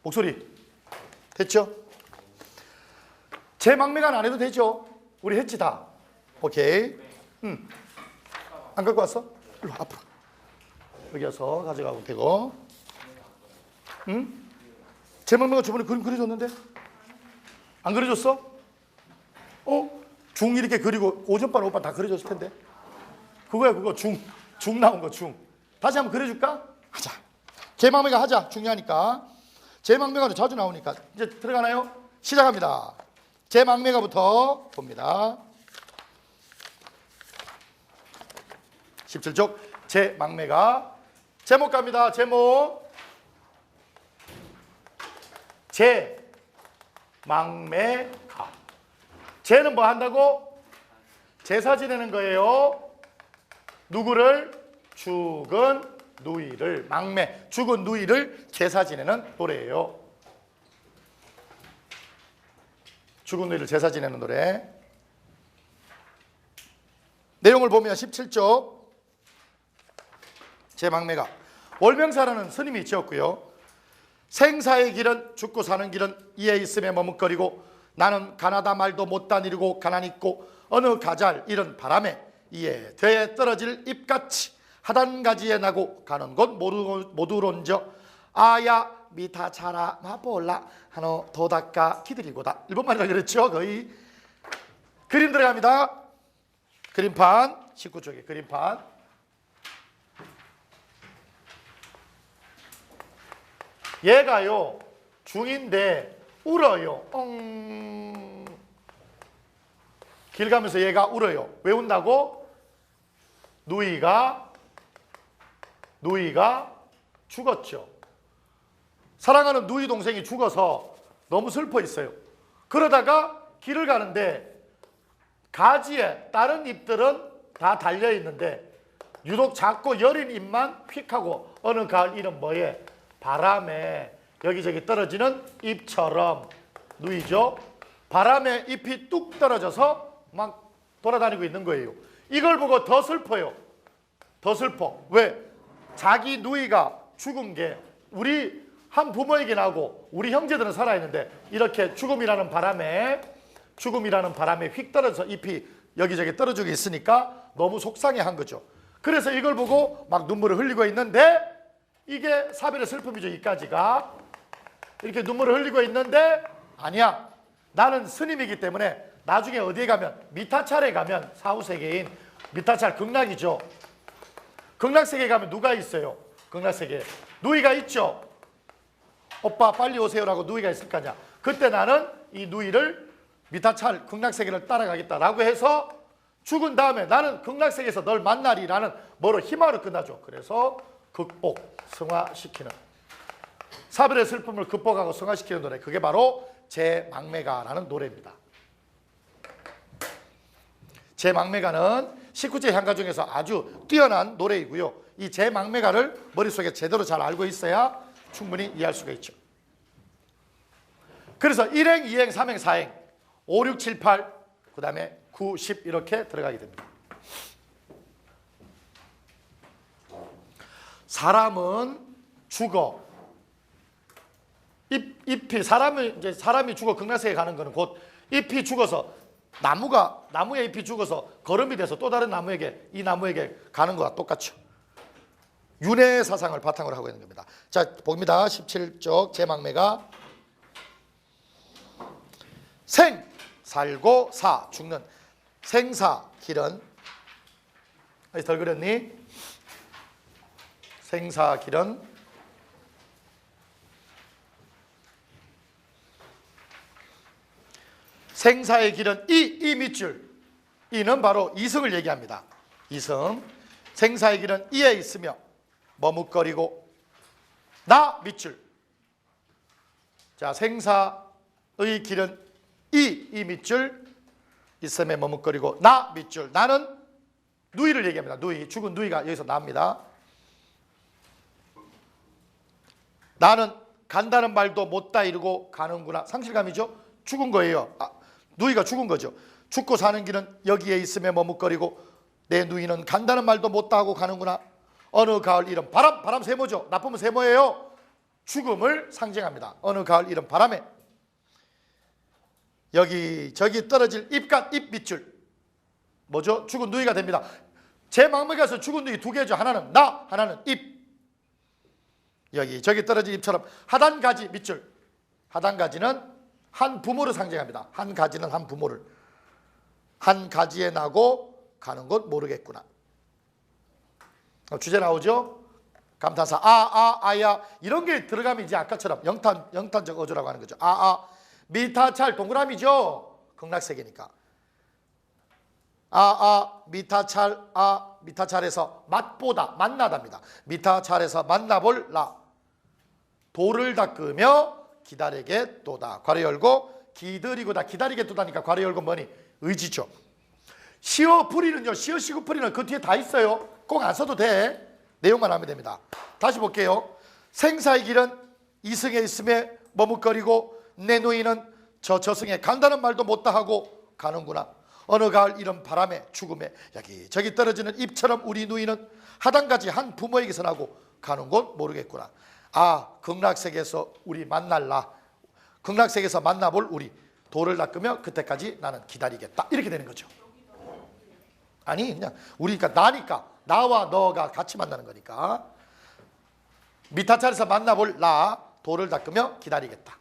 목소리 됐죠? 제 막매관 안 해도 되죠? 우리 했지 다. 오케이. 안 갖고 왔어? 일로 앞으로. 여기 와서 가져가고 되고. 제 막매가 저번에 그림 그려줬는데? 안 그려줬어? 중 이렇게 그리고 오전반 오빠 다 그려줬을 텐데. 그거야 그거 중 나온 거 중. 다시 한번 그려줄까? 하자. 제 막매가 하자. 중요하니까. 제 막매가 자주 나오니까. 이제 들어가나요? 시작합니다. 제 막매가부터 봅니다. 17쪽 제 막매가. 제목 갑니다. 제목. 제 막매가. 쟤는 뭐 한다고? 제사 지내는 거예요. 누구를? 죽은 누이를. 막매, 죽은 누이를 제사 지내는 노래예요. 죽은 누이를 제사 지내는 노래. 내용을 보면 17쪽 제 막매가. 월명사라는 스님이 지었고요. 생사의 길은 죽고 사는 길은 이에 있음에 머뭇거리고 나는 가나다 말도 못 다니고 가난 있고 어느 가잘 이런 바람에 이에 되에 떨어질 잎같이 하단가지에 나고 가는 곳 모두론저 아야 미타 차라 마볼라 하노 도닦아 기드리고다. 일본말이라 그랬죠. 거의. 그림 들어갑니다. 그림판 19쪽에 그림판. 얘가요 중인데 울어요. 길 가면서 얘가 울어요. 왜 운다고? 누이가 죽었죠. 사랑하는 누이 동생이 죽어서 너무 슬퍼 있어요. 그러다가 길을 가는데 가지에 다른 잎들은 다 달려 있는데 유독 작고 여린 잎만 픽하고 어느 가을 이름 뭐에 바람에 여기저기 떨어지는 잎처럼 누이죠. 바람에 잎이 뚝 떨어져서 막 돌아다니고 있는 거예요. 이걸 보고 더 슬퍼요. 더 슬퍼. 왜? 자기 누이가 죽은 게 우리 한 부모에게 나고 우리 형제들은 살아있는데 이렇게 죽음이라는 바람에 휙 떨어져서 잎이 여기저기 떨어지고 있으니까 너무 속상해한 거죠. 그래서 이걸 보고 막 눈물을 흘리고 있는데 이게 사별의 슬픔이죠. 이까지가 이렇게 눈물을 흘리고 있는데 아니야. 나는 스님이기 때문에 나중에 어디에 가면 미타찰에 가면 사후세계인 미타찰 극락이죠. 극락세계에 가면 누가 있어요? 극락세계에 누이가 있죠. 오빠 빨리 오세요라고 누이가 있을 거 아니야. 그때 나는 이 누이를 미타찰 극락세계를 따라가겠다라고 해서 죽은 다음에 나는 극락세계에서 널 만나리라는 뭐로 희망으로 끝나죠. 그래서 극복, 승화시키는 사별의 슬픔을 극복하고 승화시키는 노래. 그게 바로 제 막매가라는 노래입니다. 제 막매가는 19제 향가 중에서 아주 뛰어난 노래이고요. 이 제 막매가를 머릿속에 제대로 잘 알고 있어야 충분히 이해할 수가 있죠. 그래서 1행, 2행, 3행, 4행, 5, 6, 7, 8, 그 다음에 9, 10 이렇게 들어가게 됩니다. 사람은 죽어. 잎이 사람이 죽어 극락세계에 가는 거는 곧 잎이 죽어서 나무의 잎이 죽어서 거름이 돼서 또 다른 이 나무에게 가는 거와 똑같죠. 윤회 사상을 바탕으로 하고 있는 겁니다. 자, 봅니다. 17쪽 제 막매가. 생, 살고 사, 죽는 생사 길은 덜 그렸니? 생사 길은 생사의 길은 이 밑줄. 이는 바로 이승을 얘기합니다. 이승. 생사의 길은 이에 있으며 머뭇거리고 나 밑줄. 자, 생사의 길은 이 밑줄 있음에 머뭇거리고 나 밑줄. 나는 누이를 얘기합니다. 누이. 죽은 누이가 여기서 나옵니다. 나는 간다는 말도 못다 이루고 가는구나. 상실감이죠. 죽은 거예요. 누이가 죽은 거죠. 죽고 사는 길은 여기에 있음에 머뭇거리고 내 누이는 간다는 말도 못다 하고 가는구나. 어느 가을 이름 바람, 바람 세모죠. 나쁘면 세모예요. 죽음을 상징합니다. 어느 가을 이름 바람에 여기 저기 떨어질 잎갓 잎 밑줄 뭐죠? 죽은 누이가 됩니다. 제 마음에 가서 죽은 누이 두 개죠. 하나는 나, 하나는 잎. 여기 저기 떨어진 잎처럼 하단가지 밑줄. 하단가지는 한 부모를 상징합니다. 한 가지는 한 부모를. 한 가지에 나고 가는 곳 모르겠구나. 주제 나오죠? 감탄사 아야 이런 게 들어가면 이제 아까처럼 영탄적 어조라고 하는 거죠. 미타찰 동그라미죠. 극락세계니까. 미타찰 미타찰에서 맛보다 만나답니다. 미타찰에서 만나볼 라 돌을 닦으며 기다리겠도다. 괄호 열고 기다리고다. 기다리겠도다니까 괄호 열고 뭐니? 의지죠. 시어 풀이는요. 시어 시구 풀이는 그 뒤에 다 있어요. 꼭 안 써도 돼. 내용만 하면 됩니다. 다시 볼게요. 생사의 길은 이승에 있음에 머뭇거리고 내 누이는 저 저승에 간다는 말도 못다 하고 가는구나. 어느 가을 이런 바람에 죽음에 여기 저기 떨어지는 잎처럼 우리 누이는 하단까지 한 부모에게서 나고 가는 곳 모르겠구나. 극락세계에서 우리 만날라. 극락세계에서 만나볼 우리 돌을 닦으며 그때까지 나는 기다리겠다. 이렇게 되는 거죠. 아니 그냥 우리가 나니까 나와 너가 같이 만나는 거니까 미타찰에서 만나볼 나 돌을 닦으며 기다리겠다.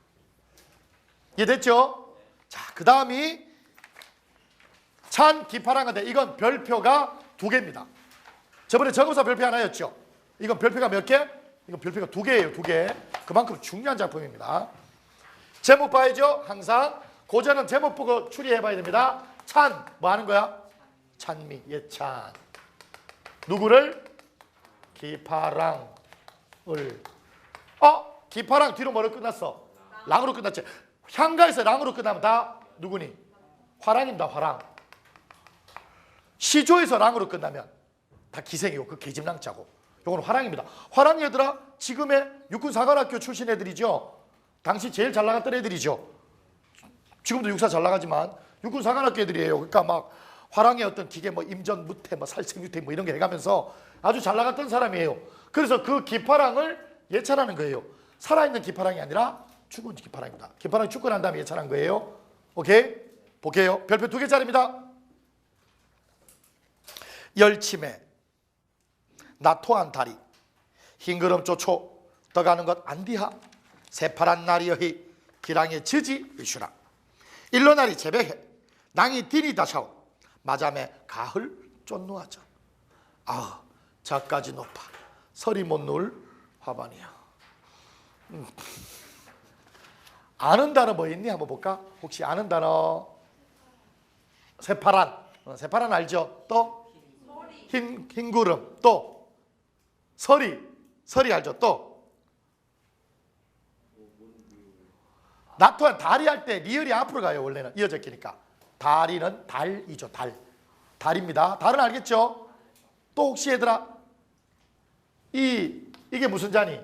이해됐죠? 자, 그 다음이 찬 기파란 건데 이건 별표가 2개입니다. 저번에 정음사 별표 하나였죠. 이건 별표가 몇 개? 이건 별표가 2개예요. 2개. 그만큼 중요한 작품입니다. 제목 봐야죠. 항상 고전은 제목 보고 추리해 봐야 됩니다. 찬 뭐 하는 거야? 찬미 예찬. 누구를? 기파랑을. 기파랑 뒤로 뭐로 끝났어? 랑으로 끝났지. 향가에서 랑으로 끝나면 다 누구니? 화랑입니다. 화랑. 시조에서 랑으로 끝나면 다 기생이고 그 계집랑자고. 요건 화랑입니다. 화랑 얘들아 지금의 육군사관학교 출신 애들이죠. 당시 제일 잘 나갔던 애들이죠. 지금도 육사 잘 나가지만 육군사관학교 애들이에요. 그러니까 막 화랑의 어떤 기계 뭐 임전 무태 뭐 살생유태 뭐 이런 게 해가면서 아주 잘 나갔던 사람이에요. 그래서 그 기파랑을 예찬하는 거예요. 살아있는 기파랑이 아니라 죽은 기파랑입니다. 기파랑이 죽고 난 다음에 예찬한 거예요. 오케이? 볼게요. 별표 2개짜리입니다. 열침에 나토한 다리 흰걸음 쫓초 떠가는 것 안디하 새파란 날이여히 기랑의 지지 의슈라 일로나리 제배해 낭이 디니 다샤오 마잠에 가을 쫓노하자. 자까지 높아 서리 못 놓을 화반이야. 아는 단어 뭐 있니? 한번 볼까? 혹시 아는 단어? 새파란. 새파란 알죠? 또? 흰구름. 또? 서리 알죠? 또? 나토한 다리 할 때 리을이 앞으로 가요. 원래는 이어졌기니까. 다리는 달이죠. 달입니다. 달은 알겠죠? 또 혹시 얘들아 이게 무슨 자니?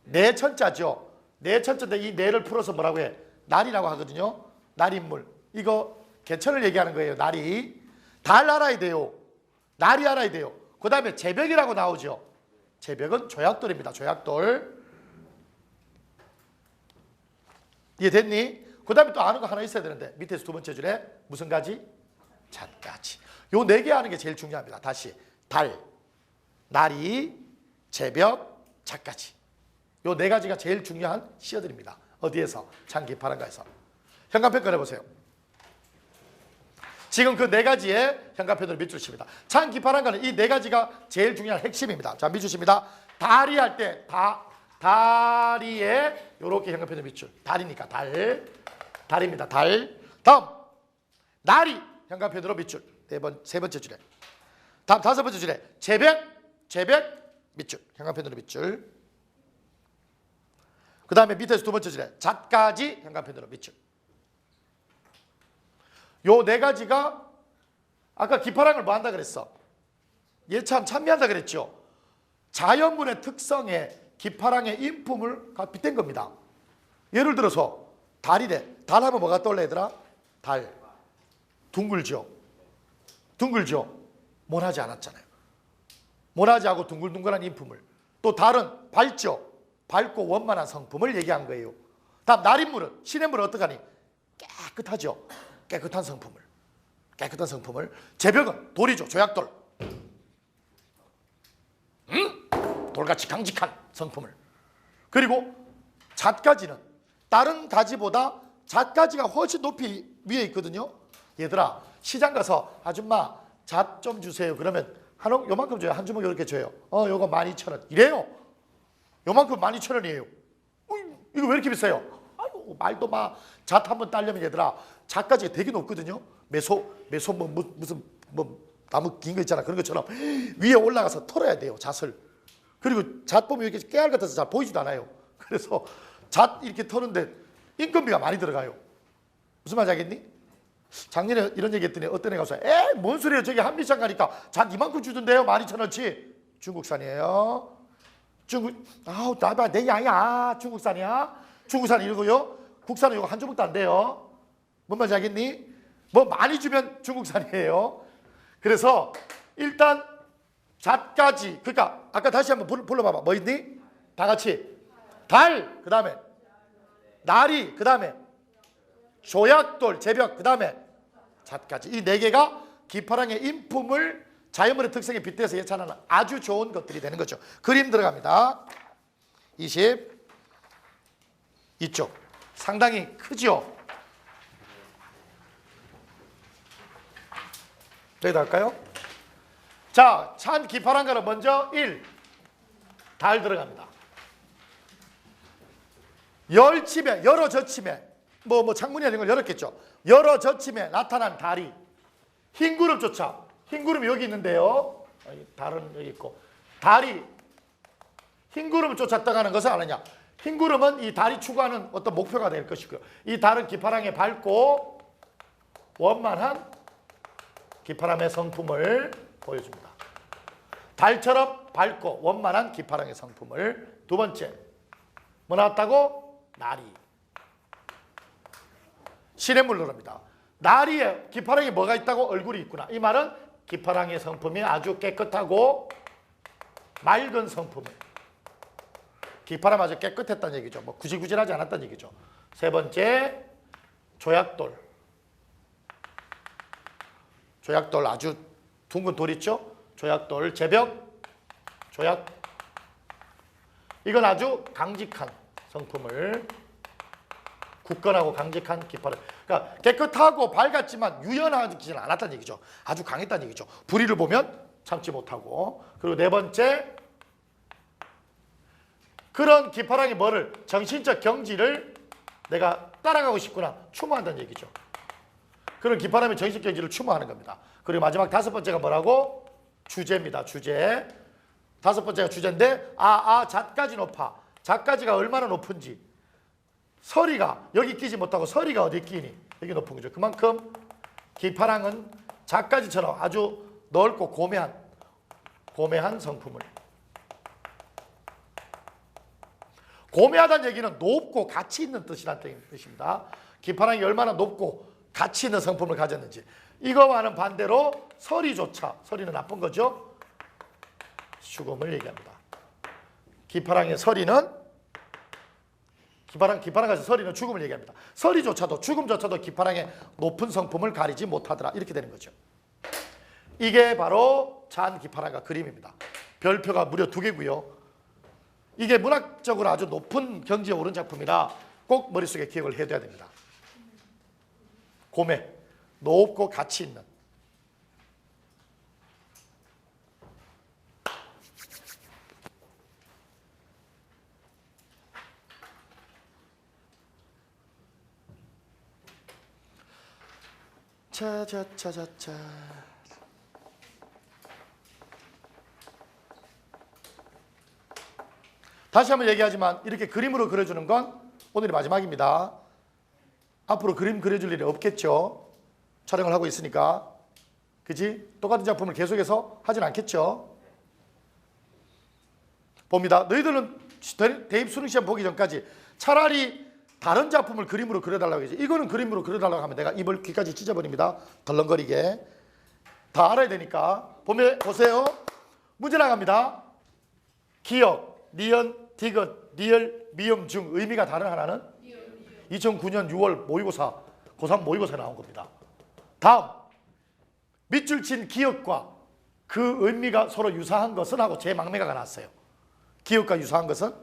내천자죠. 내천자인데 이 내를 풀어서 뭐라고 해? 날이라고 하거든요. 날인물. 이거 개천을 얘기하는 거예요. 날이. 달 알아야 돼요. 날이 알아야 돼요. 그 다음에 제벽이라고 나오죠. 제벽은 조약돌입니다. 조약돌. 이해됐니? 그 다음에 또 아는 거 하나 있어야 되는데 밑에서 2번째 줄에 무슨 가지? 잣가지. 요 4개 아는 게 제일 중요합니다. 다시 달, 날이, 제벽, 잣가지. 요 4가지가 제일 중요한 시어들입니다. 어디에서? 장기파란가에서. 현관편 꺼내보세요. 지금 그 4가지의 현관편으로 밑줄 칩니다. 장기파란가는 이 4가지가 제일 중요한 핵심입니다. 자, 밑줄 칩니다. 다리 할 때 다리에 요렇게 현관편으로 밑줄. 달이니까 달입니다. 달. 다음 날이 현관편으로 밑줄. 세 번째 줄에. 다음 5번째 줄에 제벽 밑줄. 현관편으로 밑줄. 그 다음에 밑에서 2번째 줄에 잣까지 현관편으로 밑줄. 요 4가지가 아까 기파랑을 뭐 한다 그랬어? 예참 찬미한다 그랬죠. 자연문의 특성에 기파랑의 인품을 빗댄 겁니다. 예를 들어서 달이래. 달 하면 뭐가 떠올라 얘들아? 달. 둥글죠. 모나지 않았잖아요. 모나지하고 둥글둥글한 인품을, 또 다른 밝고 원만한 성품을 얘기한 거예요. 다음 날인물은, 시냇물은 어떡하니? 깨끗하죠. 깨끗한 성품을. 제벽은 돌이죠. 조약돌. 돌같이 강직한 성품을. 그리고 잣가지는 다른 가지보다 잣가지가 훨씬 높이 위에 있거든요. 얘들아, 시장 가서 아줌마 잣 좀 주세요. 그러면 요만큼 줘요. 한 주먹 이렇게 줘요. 요거 12,000원. 이래요. 요만큼 12,000원이에요. 이거 왜 이렇게 비싸요? 아유, 말도 마. 잣 한번 따려면 얘들아, 잣가지가 되게 높거든요. 매소 무슨 나무 긴 거 있잖아. 그런 것처럼 위에 올라가서 털어야 돼요. 잣을. 그리고 잣 보면 이렇게 깨알 같아서 잘 보이지도 않아요. 그래서 잣 이렇게 터는데 인건비가 많이 들어가요. 무슨 말인지 알겠니? 작년에 이런 얘기 했더니 어떤 애가 와서 뭔 소리예요? 저기 한미장 가니까 잣 이만큼 주던데요. 12,000원치. 중국산이에요. 나봐 내 야야. 중국산이야. 중국산 이러고요. 국산은 이거 한 조각도 안 돼요. 뭔 말인지 알겠니? 뭐 많이 주면 중국산이에요. 그래서 일단 잣가지, 그러니까 아까 다시 한번 불러봐봐. 뭐 있니? 다 같이. 달, 그 다음에 나리, 그 다음에 조약돌, 제벽, 그 다음에 잣가지. 이 네 개가 기파랑의 인품을 자연물의 특성에 빗대서 예찬하는 아주 좋은 것들이 되는 거죠. 그림 들어갑니다. 22쪽. 상당히 크죠? 여기다 할까요? 자, 찬 기파랑가는 먼저 1. 달 들어갑니다. 열침에, 여러 저침에, 창문이나 이런 걸 열었겠죠. 여러 저침에 나타난 달이 흰구름 쫓아. 흰구름이 여기 있는데요. 달은 여기 있고. 달이 흰구름을 쫓았다가는 것은 아느냐? 흰구름은 이 달이 추구하는 어떤 목표가 될 것이고요. 이 달은 기파랑에 밝고 원만한 기파람의 성품을 보여줍니다. 달처럼 밝고 원만한 기파랑의 성품을. 두 번째, 뭐 나왔다고? 나리. 시냇물 누릅니다. 나리에 기파랑에 뭐가 있다고? 얼굴이 있구나. 이 말은 기파랑의 성품이 아주 깨끗하고 맑은 성품을. 기파람 아주 깨끗했다는 얘기죠. 구질구질하지 않았다는 얘기죠. 세 번째, 조약돌. 조약돌, 아주 둥근 돌 있죠? 조약돌, 제벽, 조약. 이건 아주 강직한 성품을. 굳건하고 강직한 기파를. 그러니까 깨끗하고 밝았지만 유연하지는 않았다는 얘기죠. 아주 강했다는 얘기죠. 불의를 보면 참지 못하고. 그리고 네 번째, 그런 기파랑이 뭐를? 정신적 경지를 내가 따라가고 싶구나. 추모한다는 얘기죠. 그런 기파람의 정신적 경지를 추모하는 겁니다. 그리고 마지막 다섯 번째가 뭐라고? 주제입니다. 주제. 다섯 번째가 주제인데, 잣가지 높아. 잣가지가 얼마나 높은지. 서리가 여기 끼지 못하고 서리가 어디 끼니? 여기 높은 거죠. 그만큼 기파랑은 잣가지처럼 아주 넓고 고매한 성품을. 고매하다는 얘기는 높고 가치 있는 뜻이라는 뜻입니다. 기파랑이 얼마나 높고 가치 있는 성품을 가졌는지. 이거와는 반대로 서리조차, 서리는 나쁜 거죠. 죽음을 얘기합니다. 기파랑의 서리는 기파랑에서 서리는 죽음을 얘기합니다. 서리조차도, 죽음조차도 기파랑의 높은 성품을 가리지 못하더라. 이렇게 되는 거죠. 이게 바로 찬 기파랑가 그림입니다. 별표가 무려 2개고요. 이게 문학적으로 아주 높은 경지에 오른 작품이라 꼭 머릿속에 기억을 해둬야 됩니다. 고매, 높고 가치 있는. 차차차차차. 다시 한번 얘기하지만 이렇게 그림으로 그려주는 건 오늘이 마지막입니다. 앞으로 그림 그려줄 일이 없겠죠. 촬영을 하고 있으니까. 그지? 똑같은 작품을 계속해서 하진 않겠죠. 봅니다. 너희들은 대입 수능시험 보기 전까지 차라리 다른 작품을 그림으로 그려달라고 하지. 이거는 그림으로 그려달라고 하면 내가 입을 귀까지 찢어버립니다. 덜렁거리게. 다 알아야 되니까. 보세요. 문제 나갑니다. 기역, 니은, 디귿, 리을, 미음 중 의미가 다른 하나는 2009년 6월 모의고사 고3 모의고사에 나온 겁니다. 다음 밑줄 친 기역과 그 의미가 서로 유사한 것은 하고 제 막매가가 나왔어요. 기역과 유사한 것은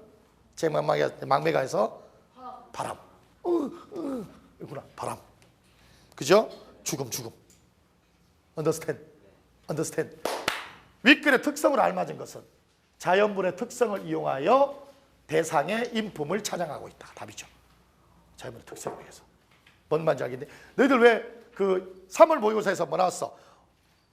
제 막매가에서 바람. 이구나 바람. 그죠? 죽음. understand. 윗글의 특성을 알맞은 것은 자연물의 특성을 이용하여 대상의 인품을 찬양하고 있다. 답이죠. 자연물의 특성에 의해서. 뭔 말인지 알겠네. 너희들 왜 그 3월 모의고사에서 뭐 나왔어?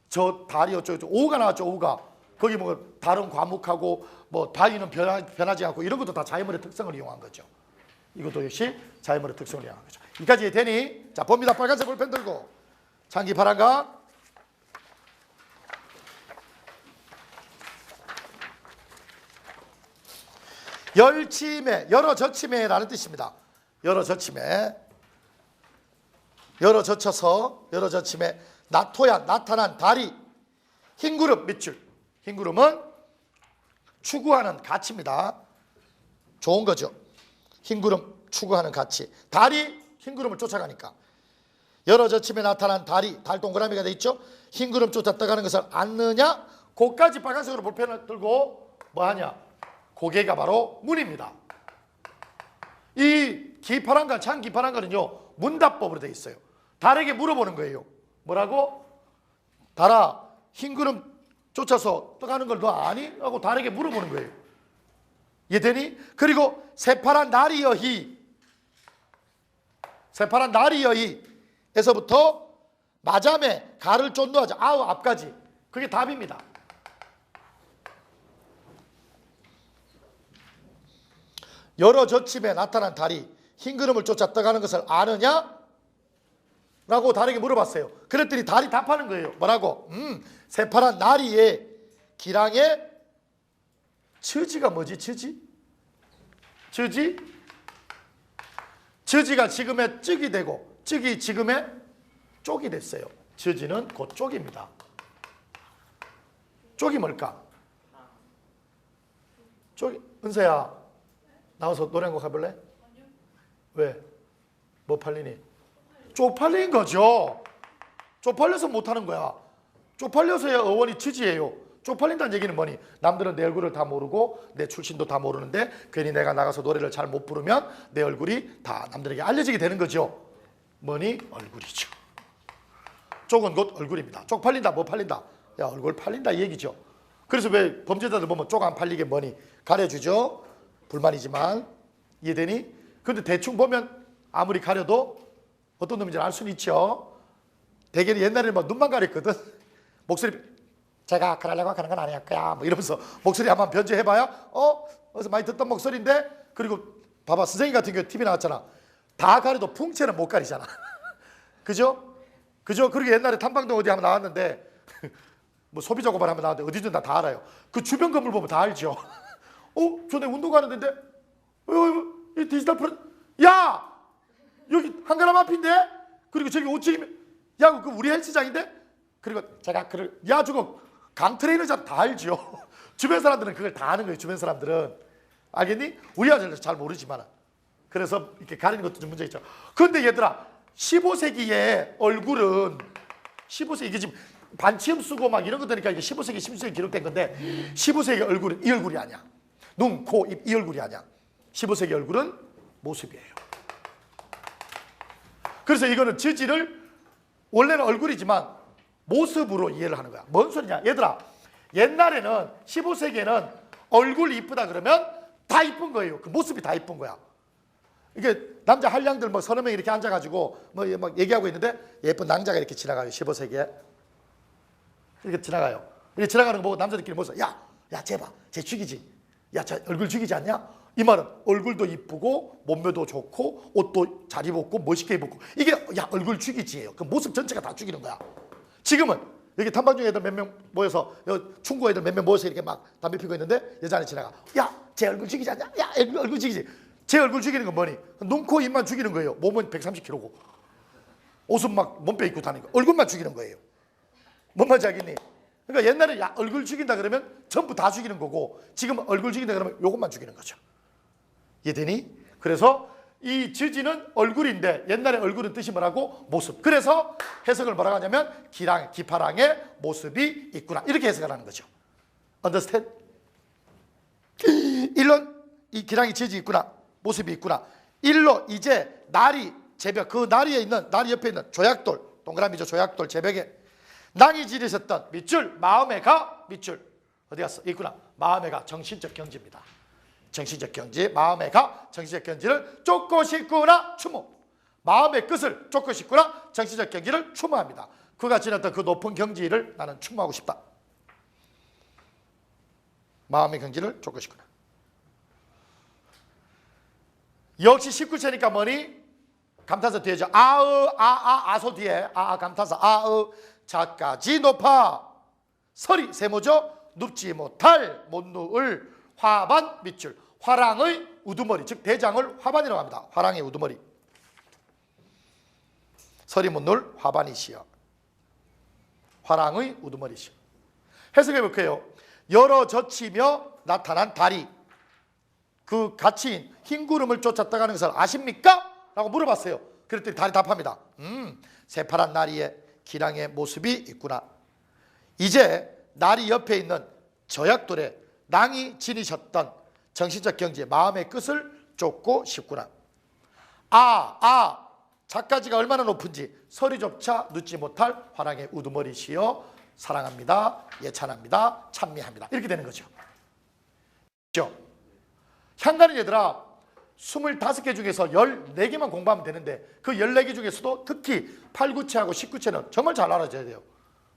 저 달이 어쩌고 오후가 나왔죠. 오후가. 거기 뭐 다른 과목하고 뭐 다위는 변하지 않고 이런 것도 다 자연물의 특성을 이용한 거죠. 이것도 역시 자연물의 특성을 이용한 거죠. 여기까지 되니 자 봅니다. 빨간색 볼펜 들고 장기 바람과 열치매, 열어 젖치매라는 뜻입니다. 열어 젖치매, 열어 젖혀서 열어 젖치매, 나토야 나타난 다리, 흰구름 밑줄. 흰구름은 추구하는 가치입니다. 좋은 거죠. 흰구름 추구하는 가치. 다리 흰구름을 쫓아가니까. 열어 젖침에 나타난 다리, 달 동그라미가 돼 있죠. 흰구름 쫓아 떠가는 것을 아느냐? 고까지 빨간색으로 볼펜을 들고 뭐하냐? 고개가 바로 문입니다. 이 기파란갈, 참 기파란갈은요 문답법으로 돼 있어요. 달에게 물어보는 거예요. 뭐라고? 달아, 흰구름 쫓아서 떠가는 걸 너 아니? 라고 달에게 물어보는 거예요. 이해되니? 그리고 새파란 나리여희, 새파란 나리여희 에서부터 마잠에 가를 쫓노하자 아우 앞까지. 그게 답입니다. 여러 젖침에 나타난 달이 흰구름을 쫓아 떠가는 것을 아느냐? 라고 달에게 물어봤어요. 그랬더니 달이 답하는 거예요. 뭐라고? 새파란 나리에 기랑에 처지가 뭐지? 처지가 지금의 찌이 되고 찌이 지금의 쪽이 됐어요. 처지는 곧 쪽입니다. 쪽이 뭘까? 쪽이 은서야 나와서 노래 한 곡 해볼래? 왜? 뭐 팔리니? 쪽팔린 거죠. 쪽팔려서 못하는 거야. 쪽팔려서야 어원이 처지예요. 쪽팔린다는 얘기는 뭐니? 남들은 내 얼굴을 다 모르고 내 출신도 다 모르는데 괜히 내가 나가서 노래를 잘 못 부르면 내 얼굴이 다 남들에게 알려지게 되는 거죠. 뭐니? 얼굴이죠. 쪽은 곧 얼굴입니다. 쪽 팔린다, 뭐 팔린다? 야, 얼굴 팔린다 이 얘기죠. 그래서 왜 범죄자들 보면 쪽 안 팔리게 뭐니? 가려주죠. 불만이지만. 이해되니? 근데 대충 보면 아무리 가려도 어떤 놈인지 알 수는 있죠. 대개는 옛날에는 막 눈만 가렸거든. 목소리 제가 그러려고 하는 건 아니었 거야 뭐 이러면서 목소리 한번 변조해봐야 어디서 많이 듣던 목소리인데. 그리고 봐봐 선생님 같은 경우 TV 나왔잖아. 다 가려도 풍채는 못 가리잖아. 그죠? 그리고 옛날에 탐방동 어디 한번 나왔는데 뭐 소비자 고발 한번 나왔는데 어디든 다 알아요. 그 주변 건물 보면 다 알죠. 저 내 운동 가는데 이 디지털 프로 야 여기 한가람 앞인데. 그리고 저기 5층이면 야 그 우리 헬스장인데. 그리고 제가 야 저거 강트레이너자 다 알죠. 주변 사람들은 그걸 다 아는 거예요. 주변 사람들은. 알겠니? 우리 아들은 잘 모르지만. 그래서 이렇게 가리는 것도 좀 문제 있죠. 그런데 얘들아 15세기의 얼굴은 15세기 이게 지금 반치음 쓰고 막 이런 거 되니까 이게 15세기 16세기 기록된 건데 15세기 얼굴은 이 얼굴이 아니야. 눈, 코, 입 이 얼굴이 아니야. 15세기 얼굴은 모습이에요. 그래서 이거는 처지를 원래는 얼굴이지만 모습으로 이해를 하는 거야. 뭔 소리냐? 얘들아 옛날에는 15세기에는 얼굴이 이쁘다 그러면 다 이쁜 거예요. 그 모습이 다 이쁜 거야. 이게 남자 한량들 뭐 서너 명 이렇게 앉아가지고 뭐 막 얘기하고 있는데 예쁜 낭자가 이렇게 지나가요. 15세기에 이렇게 지나가요. 이렇게 지나가는 거 보고 남자들끼리 모여서 야 쟤 봐, 쟤 죽이지. 야 쟤 얼굴 죽이지 않냐? 이 말은 얼굴도 이쁘고 몸매도 좋고 옷도 잘 입었고 멋있게 입었고 이게 야 얼굴 죽이지예요. 그 모습 전체가 다 죽이는 거야. 지금은 여기 탐방중 애들 몇 명 모여서 충고 애들 몇 명 모여서 이렇게 막 담배 피고 있는데 여자 안에 지나가. 야 쟤 얼굴 죽이지 않냐? 야 얼굴 죽이지. 제 얼굴 죽이는 건 뭐니? 눈, 코, 입만 죽이는 거예요. 몸은 130kg고 옷은 막 몸빼 입고 다니는 거. 얼굴만 죽이는 거예요. 뭔 말인지 알겠니? 그러니까 옛날에 야, 얼굴 죽인다 그러면 전부 다 죽이는 거고 지금 얼굴 죽인다 그러면 요것만 죽이는 거죠. 이해되니? 그래서 이 지지는 얼굴인데 옛날에 얼굴은 뜻이 뭐라고? 모습. 그래서 해석을 뭐라고 하냐면 기파랑의 모습이 있구나. 이렇게 해석을 하는 거죠. Understand? 일론 이 기랑이 지지 있구나. 모습이 있구나. 일로 이제 나리 제벽 그 나리 옆에 있는 조약돌 동그라미죠. 조약돌 제벽에 낭이 지르셨던 밑줄 마음에 가 밑줄 어디 갔어? 있구나. 마음에 가 정신적 경지입니다. 정신적 경지 마음에 가 정신적 경지를 쫓고 싶구나 추모. 마음의 끝을 쫓고 싶구나 정신적 경지를 추모합니다. 그가 지났던 그 높은 경지를 나는 추모하고 싶다. 마음의 경지를 쫓고 싶구나. 역시 19체니까 뭐니? 감탄사 뒤에죠. 아소 뒤에 감탄사 자까지 높아 설이 세모죠. 눕지 못할 못 누울 화반 밑줄 화랑의 우두머리 즉 대장을 화반이라고 합니다. 화랑의 우두머리 설이 못 누울 화반이시여 화랑의 우두머리시여. 해석해 볼게요. 여러 젖히며 나타난 다리 그 가치인 흰 구름을 쫓았다가는 것을 아십니까? 라고 물어봤어요. 그랬더니 다리 답합니다. 새파란 나리에 기랑의 모습이 있구나. 이제 나리 옆에 있는 저약돌에 낭이 지니셨던 정신적 경지의 마음의 끝을 쫓고 싶구나. 작가지가 얼마나 높은지 서리조차 눕지 못할 화랑의 우두머리시여 사랑합니다. 예찬합니다. 찬미합니다. 이렇게 되는 거죠. 그렇죠? 향가는 얘들아 25개 중에서 14개만 공부하면 되는데 그 14개 중에서도 특히 8, 9체하고 19체는 정말 잘 알아줘야 돼요.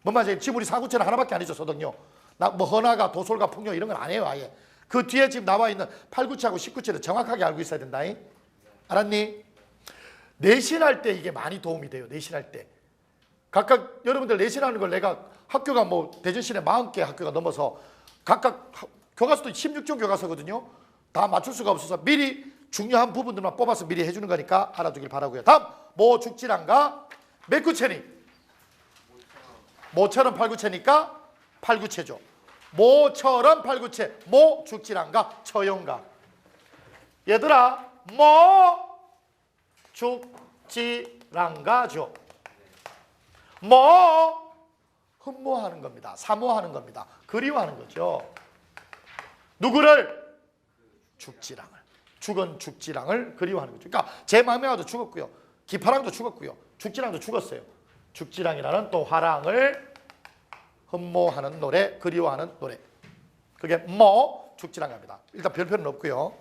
뭔 말이지? 지금 우리 4, 9체는 하나밖에 아니죠. 소득요. 뭐 헌화가 도솔과 풍요 이런 건 안 해요. 아예. 그 뒤에 지금 나와 있는 8, 9체하고 19체를 정확하게 알고 있어야 된다. 알았니? 내신할 때 이게 많이 도움이 돼요. 내신할 때. 각각 여러분들 내신하는 걸 내가 학교가 뭐 대전시내 40개 학교가 넘어서 각각 교과서도 16종 교과서거든요. 다 맞출 수가 없어서 미리 중요한 부분들만 뽑아서 미리 해주는 거니까 알아두길 바라고요. 다음 모죽지랑가 몇 구체니? 모처럼 8구체니까 8구체죠. 모처럼 8구체 모죽지랑가 처용가. 얘들아 모죽지랑가죠. 흠모하는 겁니다. 사모하는 겁니다. 그리워하는 거죠. 누구를? 죽지랑을. 죽은 죽지랑을 그리워하는 거죠. 그러니까 제 마음에 와도 죽었고요. 기파랑도 죽었고요. 죽지랑도 죽었어요. 죽지랑이라는 또 화랑을 흠모하는 노래, 그리워하는 노래. 그게 죽지랑갑니다. 일단 별표는 없고요.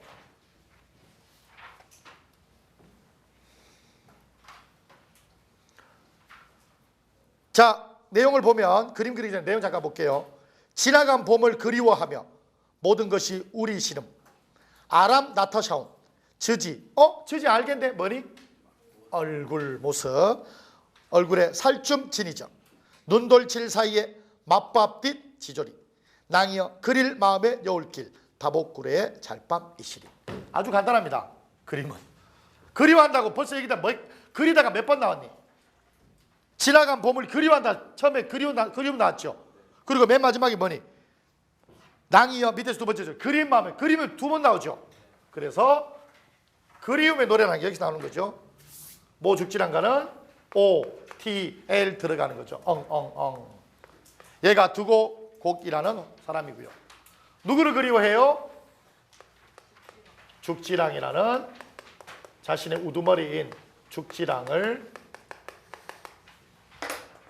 자, 내용을 보면 그림 그리기 전에 내용 잠깐 볼게요. 지나간 봄을 그리워하며 모든 것이 우리 시름 아람 나타샤운 저지 저지 알겠는데 뭐니? 얼굴 모습 얼굴에 살좀 지니죠. 눈돌칠 사이에 맛밥빛 지조리 낭이여 그릴 마음의 여울길 다복구레의 잘밤 이시리. 아주 간단합니다. 그림은 그리워한다고 벌써 얘기다 그리다가 몇 번 나왔니? 지나간 봄을 그리워한다. 처음에 그리움 나왔죠. 그리고 맨 마지막에 뭐니? 낭이여 밑에서 두 번째죠. 그림 마음에 그림은 두 번 나오죠. 그래서 그리움의 노래라는 게 여기서 나오는 거죠. 모죽지랑가는 O, T, L 들어가는 거죠. 엉엉엉. 얘가 두고 곡이라는 사람이고요. 누구를 그리워해요? 죽지랑이라는 자신의 우두머리인 죽지랑을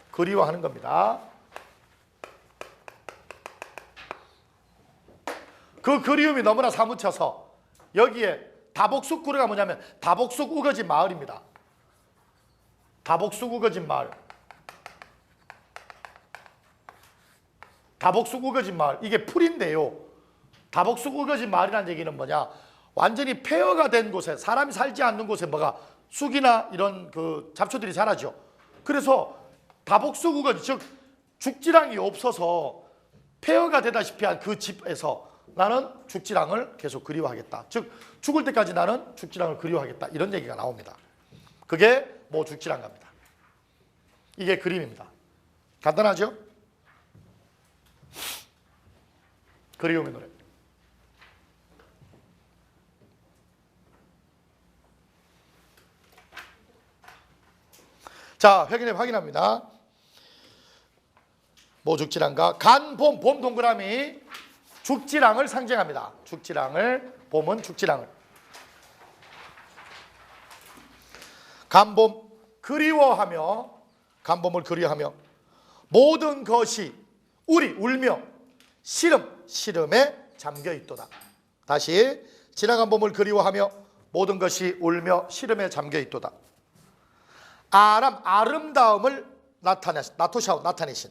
그리워하는 겁니다. 그 그리움이 너무나 사무쳐서 여기에 다복숙 구르가 뭐냐면 다복숙 우거진 마을입니다. 다복숙 우거진 마을. 다복숙 우거진 마을. 이게 풀인데요. 다복숙 우거진 마을이라는 얘기는 뭐냐? 완전히 폐허가 된 곳에 사람이 살지 않는 곳에 뭐가 쑥이나 이런 그 잡초들이 자라죠. 그래서 다복숙 우거진 즉 죽지랑이 없어서 폐허가 되다시피 한 그 집에서 나는 죽지랑을 계속 그리워하겠다. 즉 죽을 때까지 나는 죽지랑을 그리워하겠다. 이런 얘기가 나옵니다. 그게 죽지랑 갑니다. 이게 그림입니다. 간단하죠? 그리움의 노래. 자, 확인합니다. 뭐 죽지랑가? 간, 봄, 봄 동그라미 죽지랑을 상징합니다. 죽지랑을, 봄은 죽지랑을. 간봄 그리워하며, 간봄을 그리워하며 모든 것이 울며 시름에 잠겨 있도다. 다시, 지나간 봄을 그리워하며 모든 것이 울며 시름에 잠겨 있도다. 아름다움을 나타내신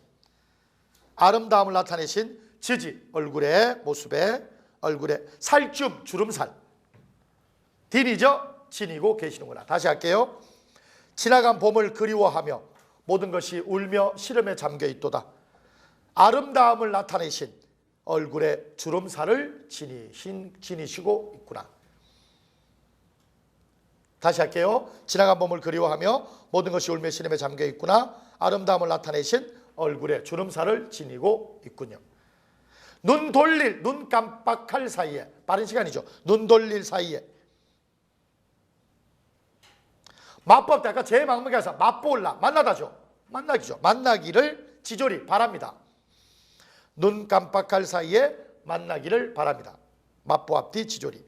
아름다움을 나타내신 지지, 모습에 얼굴에 살줌, 주름살. 딘이죠? 지니고 계시는구나. 다시 할게요. 지나간 봄을 그리워하며 모든 것이 울며 시름에 잠겨 있도다. 아름다움을 나타내신 얼굴에 주름살을 지니시고 있구나. 다시 할게요. 지나간 봄을 그리워하며 모든 것이 울며 시름에 잠겨 있구나. 아름다움을 나타내신 얼굴에 주름살을 지니고 있군요. 눈 깜빡할 사이에, 빠른 시간이죠. 눈 돌릴 사이에. 맞법 때 아까 제 마음에 가서 맞보올라, 만나다죠. 만나기죠. 만나기를 지조리 바랍니다. 눈 깜빡할 사이에 만나기를 바랍니다. 맞보 앞뒤 지조리.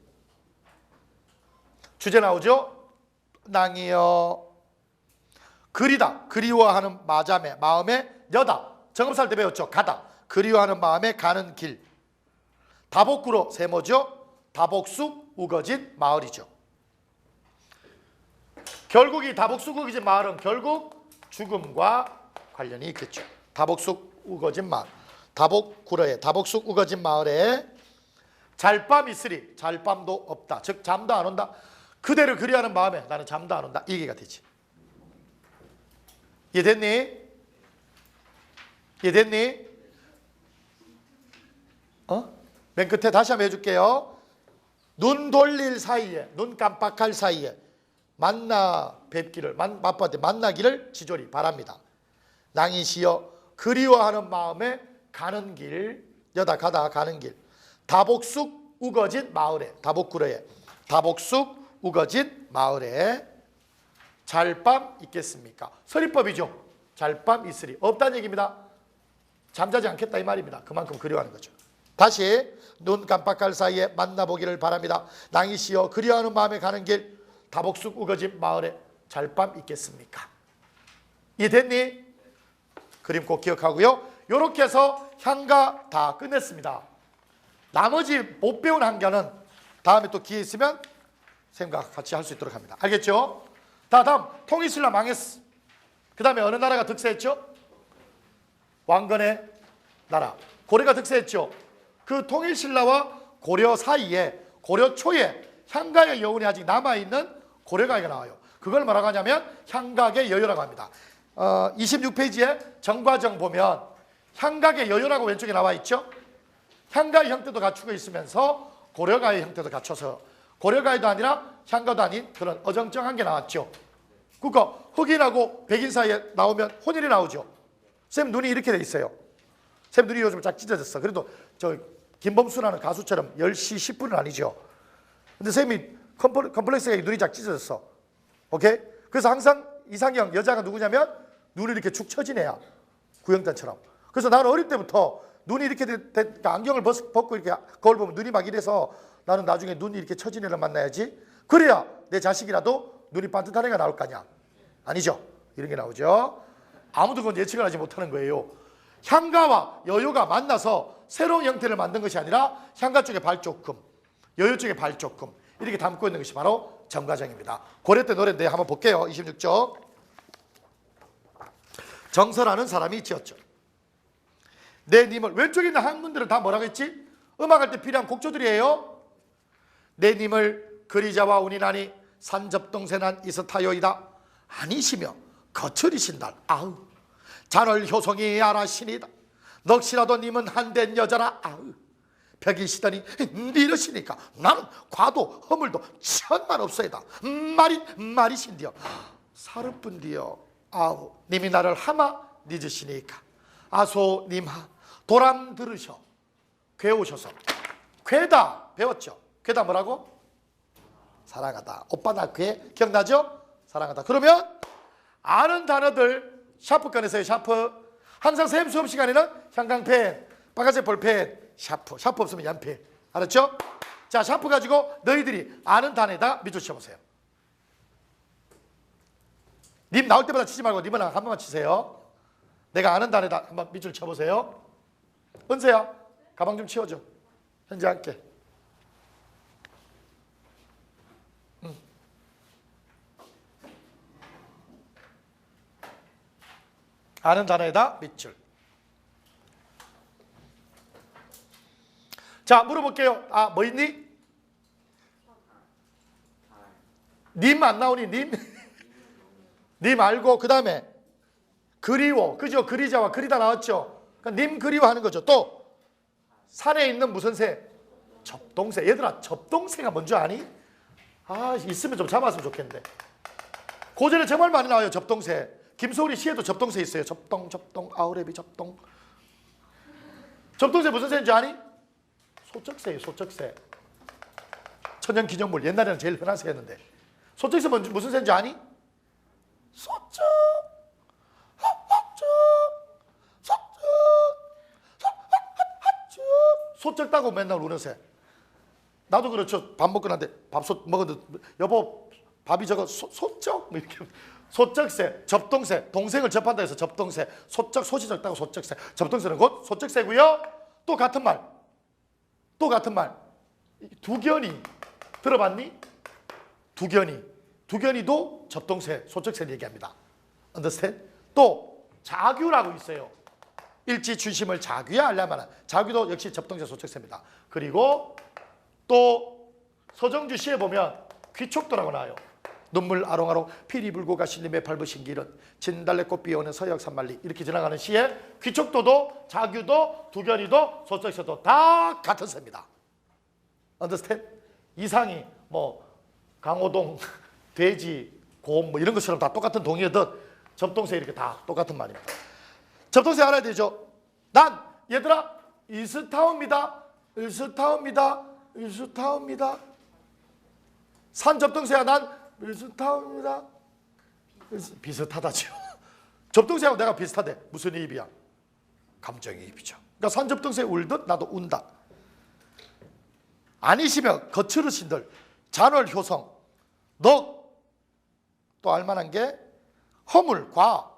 주제 나오죠. 낭이여 그리다, 그리워하는 마음에 여다. 정업살 때 배웠죠. 가다. 그리워하는 마음에 가는 길. 다복구로 세모죠. 다복숙 우거진 마을이죠. 결국 이 다복숙 우거진 마을은 결국 죽음과 관련이 있겠죠. 다복숙 우거진 마을. 다복구로에 다복숙 우거진 마을에 잘밤 있으리. 잘밤도 없다. 즉 잠도 안 온다. 그대를 그리워하는 마음에 나는 잠도 안 온다. 이해가 되지. 이해됐니? 이해됐니? 맨 끝에 다시 한번 해줄게요. 눈 돌릴 사이에, 눈 깜빡할 사이에 맞바한테 만나기를 지조리 바랍니다. 낭이시여 그리워하는 마음에 가는 길, 여다 가다 가는 길. 다복숙 우거진 마을에, 다복구로에 다복숙 우거진 마을에 잘밤 있겠습니까? 서리법이죠. 잘밤 있으리. 없다는 얘기입니다. 잠자지 않겠다 이 말입니다. 그만큼 그리워하는 거죠. 다시, 눈 깜빡할 사이에 만나보기를 바랍니다. 낭이시여 그리워하는 마음에 가는 길, 다복숙 우거진 마을에 잘밤 있겠습니까? 이해됐니? 그림 꼭 기억하고요. 이렇게 해서 향가 다 끝냈습니다. 나머지 못 배운 한가는 다음에 또 기회 있으면 생각 같이 할 수 있도록 합니다. 알겠죠? 다음 통일신라 망했어. 그 다음에 어느 나라가 득세했죠? 왕건의 나라 고려가 득세했죠. 그 통일신라와 고려 사이에, 고려 초에 향가의 여운이 아직 남아있는 고려가가 나와요. 그걸 뭐라고 하냐면 향각의 여유라고 합니다. 26페이지에 정과정 보면 향각의 여유라고 왼쪽에 나와 있죠. 향가의 형태도 갖추고 있으면서 고려가의 형태도 갖춰서 고려가도 아니라 향가도 아닌 그런 어정쩡한 게 나왔죠. 그러니까 흑인하고 백인 사이에 나오면 혼혈이 나오죠. 쌤 눈이 이렇게 돼 있어요. 쌤 눈이 요즘 쫙 찢어졌어. 그래도 저 김범수라는 가수처럼 10시 10분은 아니죠. 근데 쌤이 컴플렉스가 눈이 쫙 찢어졌어. 오케이? 그래서 항상 이상형 여자가 누구냐면 눈이 이렇게 축 처진 애야. 구영단처럼. 그래서 나는 어릴 때부터 눈이 이렇게 되니까 안경을 벗고 이렇게 거울 보면 눈이 막 이래서 나는 나중에 눈이 이렇게 처진 애를 만나야지. 그래야 내 자식이라도 눈이 반듯한 애가 나올 거 아니야. 아니죠. 이런 게 나오죠. 아무도 그건 예측을 하지 못하는 거예요. 향가와 여유가 만나서 새로운 형태를 만든 것이 아니라 향가 쪽에 발 조금, 여유 쪽에 발 조금 이렇게 담고 있는 것이 바로 정과정입니다. 고려 때 노래인데 한번 볼게요. 26쪽. 정서라는 사람이 지었죠. 내 님을, 왼쪽에 있는 한문들은 다 뭐라고 했지? 음악할 때 필요한 곡조들이에요. 내 님을 그리자와 운이나니 산접동세난 이스타요이다. 아니시며 거칠이신달. 아우 잔얼 효성이 아라시니다. 넋이라도 님은 한된 여자라. 아우 벽이시더니 이러시니까 나는 과도 허물도 천만 없어이다. 말이신디요. 사르뿐디요. 아우 님이 나를 하마 늦으시니까 아소 님하 도람 들으셔. 괴오셔서. 괴다 배웠죠? 괴다 뭐라고? 사랑하다. 오빠 나 괴 기억나죠? 사랑하다. 그러면 아는 단어들 샤프 꺼내세요. 샤프. 항상 쌤 수업 시간에는 형광펜, 빨간색 볼펜, 샤프. 샤프 없으면 연필. 알았죠? 자, 샤프 가지고 너희들이 아는 단어에다 밑줄 쳐보세요. 님 나올 때마다 치지 말고 님은 한 번만 치세요. 내가 아는 단어에다 한번 밑줄 쳐보세요. 은세야, 가방 좀 치워줘. 현재 할게. 아는 단어에다 밑줄. 자, 물어볼게요. 아, 뭐 있니? 님 안 나오니? 님? 님 알고 그 다음에 그리워. 그죠? 그리자와 그리다 나왔죠? 그러니까 님 그리워하는 거죠. 또 산에 있는 무슨 새? 접동새. 얘들아, 접동새가 뭔지 아니? 아, 있으면 좀 잡았으면 좋겠는데. 고전에 정말 많이 나와요. 접동새. 김소리 시에도 접동새 있어요. 접동, 접동, 아우레비 접동. 접동새 무슨 새인지 아니? 소쩍새예요. 소쩍새. 천연기념물. 옛날에는 제일 흔한 새였는데. 소쩍새 무슨 새인지 아니? 소쩍, 소쩍 따고 맨날 우는 새. 나도 그렇죠. 밥 먹고 난데 밥솥 먹었는데 여보 밥이 저거 소쩍 이렇게. 소쩍새, 접동새, 동생을 접한다 해서 접동새, 소쩍, 소시적 따고 소쩍새. 접동새는 곧 소쩍새고요. 또 같은 말. 또 같은 말. 두견이. 들어봤니? 두견이. 두견이도 접동새, 소쩍새를 얘기합니다. understand? 또 자규라고 있어요. 일지 중심을 자규야 하려면 자규도 역시 접동새, 소쩍새입니다. 그리고 또 서정주 시에 보면 귀촉도라고 나와요. 눈물 아롱아롱 피리 불고 가실림에 밟으신 길은 진달래꽃 피어오는 서역 산만리. 이렇게 지나가는 시에 귀촉도도 자규도 두견이도 소쩍새도 다 같은 새입니다. understand? 이상이 뭐 강호동 돼지 곰 뭐 이런 것처럼 다 똑같은 동의어든 접동새 이렇게 다 똑같은 말입니다. 접동새 알아야 되죠? 난 얘들아 이스타옵니다. 이스타옵니다. 이스타옵니다. 산 접동새야. 난 비슷합니다. 비슷하다죠. 접동새하고 내가 비슷하대. 무슨 입이야? 감정이입이죠. 그러니까 산 접동새 울듯 나도 운다. 아니시면 거칠으신들 잔월 효성 너 또 알만한 게 허물 과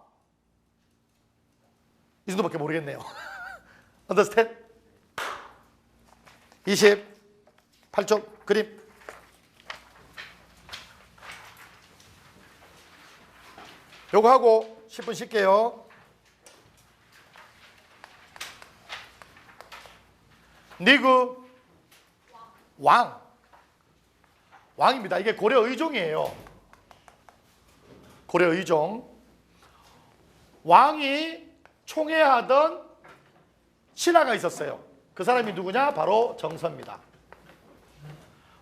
이 정도밖에 모르겠네요. understand? 28쪽 그림. 요거 하고 10분 쉴게요. 니그 왕입니다. 이게 고려 의종이에요. 고려 의종. 왕이 총애하던 신하가 있었어요. 그 사람이 누구냐? 바로 정서입니다.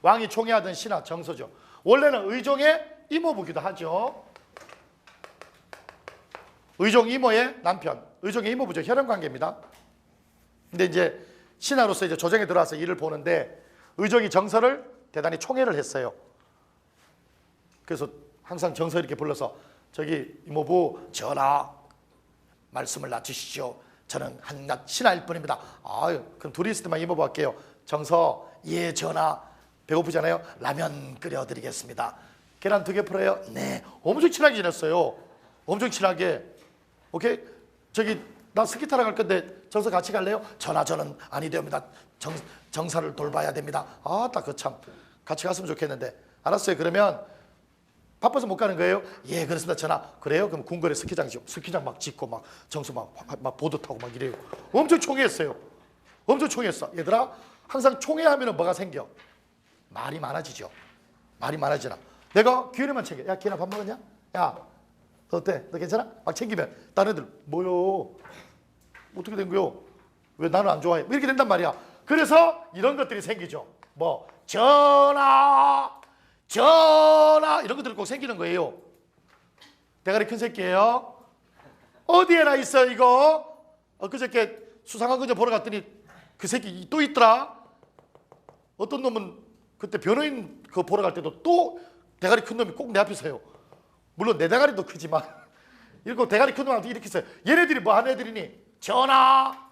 왕이 총애하던 신하 정서죠. 원래는 의종의 이모부기도 하죠. 의종 이모의 남편, 의종의 이모부죠. 혈연관계입니다. 근데 이제 신하로서 이제 조정에 들어와서 일을 보는데 의종이 정서를 대단히 총애를 했어요. 그래서 항상 정서 이렇게 불러서 저기 이모부 전하 말씀을 낮추시죠. 저는 한낱 신하일 뿐입니다. 아유, 그럼 둘이 있을 때만 이모부 할게요. 정서, 예 전하. 배고프잖아요. 라면 끓여드리겠습니다. 계란 2개 풀어요. 네. 엄청 친하게 지냈어요. 엄청 친하게. 오케이? 저기 나 스키 타러 갈 건데 정서 같이 갈래요? 전하 저는 아니 되옵니다. 정사를 돌봐야 됩니다. 아, 딱 그 참 같이 갔으면 좋겠는데. 알았어요. 그러면 바빠서 못 가는 거예요? 예, 그렇습니다. 전하. 그래요? 그럼 궁궐에 스키장 막 짓고 막 정수 막 보드 타고 막 이래요. 엄청 총애했어요. 엄청 총애했어. 얘들아, 항상 총애하면 뭐가 생겨? 말이 많아지죠. 말이 많아지나. 내가 기현이만 챙겨. 야, 기현아 밥 먹었냐? 야, 너 어때? 너 괜찮아? 막 챙기면 다른 애들 뭐요? 어떻게 된 거요? 왜 나는 안 좋아해? 이렇게 된단 말이야. 그래서 이런 것들이 생기죠. 뭐 전하 이런 것들이 꼭 생기는 거예요. 대가리 큰 새끼예요. 어디에나 있어 이거. 엊그저께 수상한 거좀 보러 갔더니 그 새끼 또 있더라. 어떤 놈은 그때 변호인 그 보러 갈 때도 또 대가리 큰 놈이 꼭 내 앞에 서요. 물론 내 대가리도 크지만 이렇게 대가리 큰 놈한테 이렇게 있어요. 얘네들이 뭐 하는 애들이니? 전하,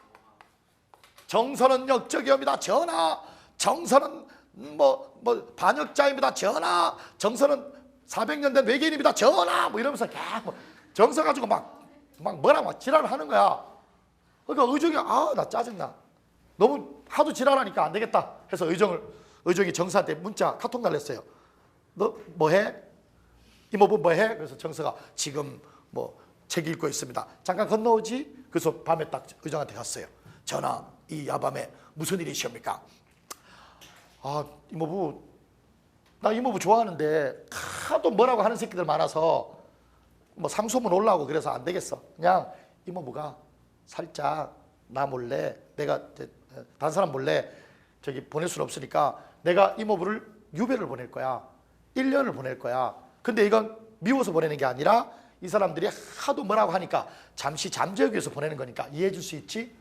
정선은 역적이옵니다. 전하, 정선은 반역자입니다. 전하, 정선은 400년 된 외계인입니다. 전하, 뭐 이러면서 뭐 정서 가지고 막 뭐라고 막 지랄을 하는 거야. 그러니까 의정이 나 짜증나. 너무 하도 지랄하니까 안 되겠다 해서 의정이 정서한테 문자 카톡 날렸어요. 너 뭐해? 이모부 뭐해? 그래서 정서가 지금 뭐 책 읽고 있습니다. 잠깐 건너오지? 그래서 밤에 딱 의정한테 갔어요. 전하, 이 야밤에 무슨 일이십니까? 이모부, 나 이모부 좋아하는데 하도 뭐라고 하는 새끼들 많아서 뭐 상소문 올라오고 그래서 안 되겠어. 그냥 이모부가 살짝 나 몰래, 내가 다른 사람 몰래 저기 보낼 수는 없으니까 내가 이모부를 유배를 보낼 거야. 1년을 보낼 거야. 근데 이건 미워서 보내는 게 아니라 이 사람들이 하도 뭐라고 하니까 잠시 잠재우기 위해서 보내는 거니까 이해해 줄 수 있지?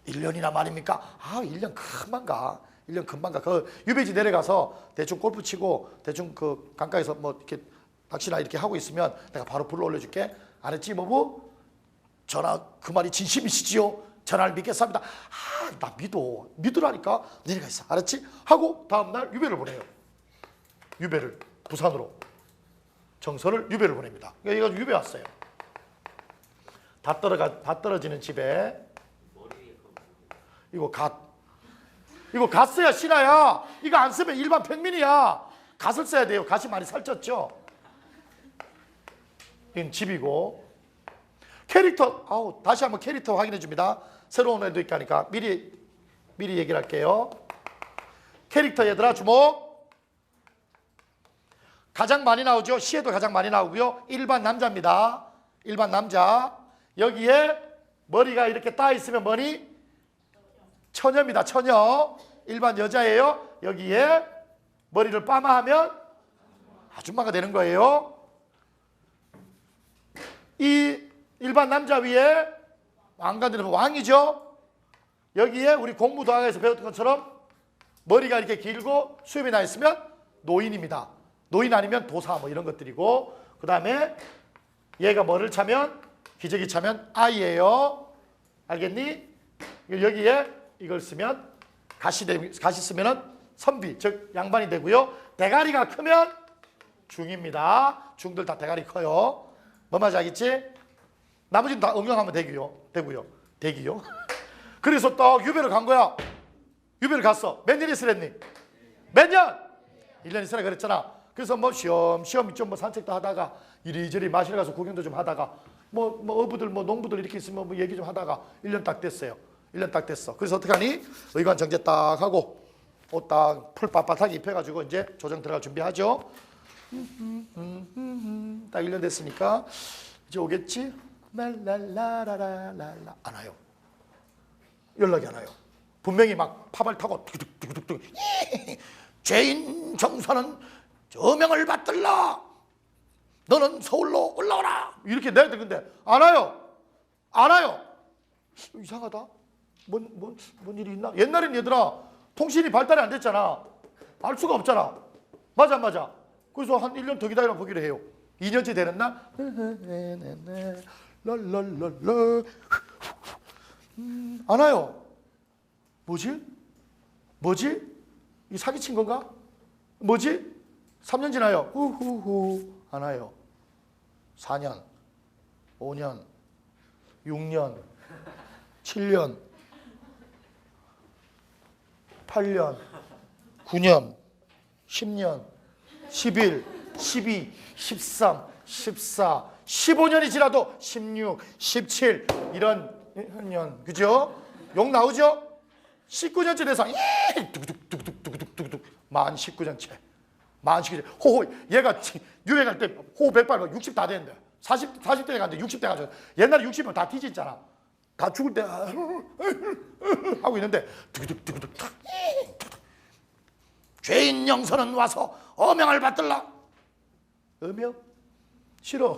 1년이나 말입니까? 1년 금방 가. 1년 금방 가. 그 유배지 내려가서 대충 골프 치고 대충 그 강가에서 뭐 이렇게 낚시나 이렇게 하고 있으면 내가 바로 불러 올려줄게. 알았지, 이모부? 전하, 그 말이 진심이시지요? 전하를 믿겠습니다. 나 믿으라니까. 내려가 있어. 알았지? 하고 다음날 유배를 보내요. 유배를 부산으로. 정서를 유배를 보냅니다. 그러니까 얘가 유배 왔어요. 다 떨어지는 집에 이거 갓 써야 신하야. 이거 안 쓰면 일반 평민이야. 갓을 써야 돼요. 갓이 많이 살쪘죠. 이건 집이고. 캐릭터, 다시 한번 캐릭터 확인해 줍니다. 새로운 애도 있다니까 미리 얘기를 할게요. 캐릭터 얘들아 주목. 가장 많이 나오죠. 시에도 가장 많이 나오고요. 일반 남자입니다. 일반 남자. 여기에 머리가 이렇게 따 있으면 뭐니? 처녀입니다. 처녀. 일반 여자예요. 여기에 머리를 빠마하면 아줌마가 되는 거예요. 이 일반 남자 위에 왕관들은 왕이죠. 여기에 우리 공부도학에서 배웠던 것처럼 머리가 이렇게 길고 수염이 나 있으면 노인입니다. 노인 아니면 도사 뭐 이런 것들이고, 그 다음에 얘가 뭐를 차면, 기저귀 차면 아이예요. 알겠니? 여기에 이걸 쓰면 가시 쓰면은 선비, 즉 양반이 되고요. 대가리가 크면 중입니다. 중들 다 대가리 커요. 뭐 말인지 알겠지? 나머지는 다 응용하면 되고요. 대기요. 그래서 딱 유배를 간 거야. 유배를 갔어. 몇 년 있으랬니? 몇 년? 1년 있으라 그랬잖아. 그래서 뭐 시험시험 좀 뭐 산책도 하다가 이리저리 마시러 가서 구경도 좀 하다가 뭐 어부들 뭐 농부들 이렇게 있으면 뭐 얘기 좀 하다가 1년 딱 됐어요. 1년 딱 됐어. 그래서 어떻게 하니? 의관 정제 딱 하고 옷 딱 풀 빳빳하게 입혀가지고 이제 조정 들어갈 준비하죠. 딱 1년 됐으니까 이제 오겠지? 랄랄라라라라 안 와요. 연락이 안 와요. 분명히 막 파발 타고 뚝뚝뚝뚝 죄인 정선은 저명을 받들라. 너는 서울로 올라오라. 이렇게 내야 돼. 근데 안 와요. 안 와요. 이상하다. 뭔 일이 있나? 옛날엔 얘들아 통신이 발달이 안 됐잖아. 알 수가 없잖아. 맞아. 그래서 한 1년 더 기다려 보기로 해요. 2년째 되는 날 랄랄랄라 안 와요. 뭐지? 이 사기친 건가? 뭐지? 3년 지나요. 후후후 안 와요. 4년, 5년, 6년, 7년, 8년, 9년, 10년, 11, 12, 13, 14, 15년이 지나도 16, 17 이런 년, 그죠? 욕 나오죠? 19년째 돼서 뚝뚝뚝뚝뚝뚝뚝 만 19년째. 호호 얘가 유행 갈 때 호흡 108, 60 다 되는데 40대에 갔는데 60대 가지고 옛날에 60이면 다 뒤졌잖아. 다 죽을 때 하고 있는데 두구둑 죄인 영선은 와서 어명을 받들라. 어명? 싫어.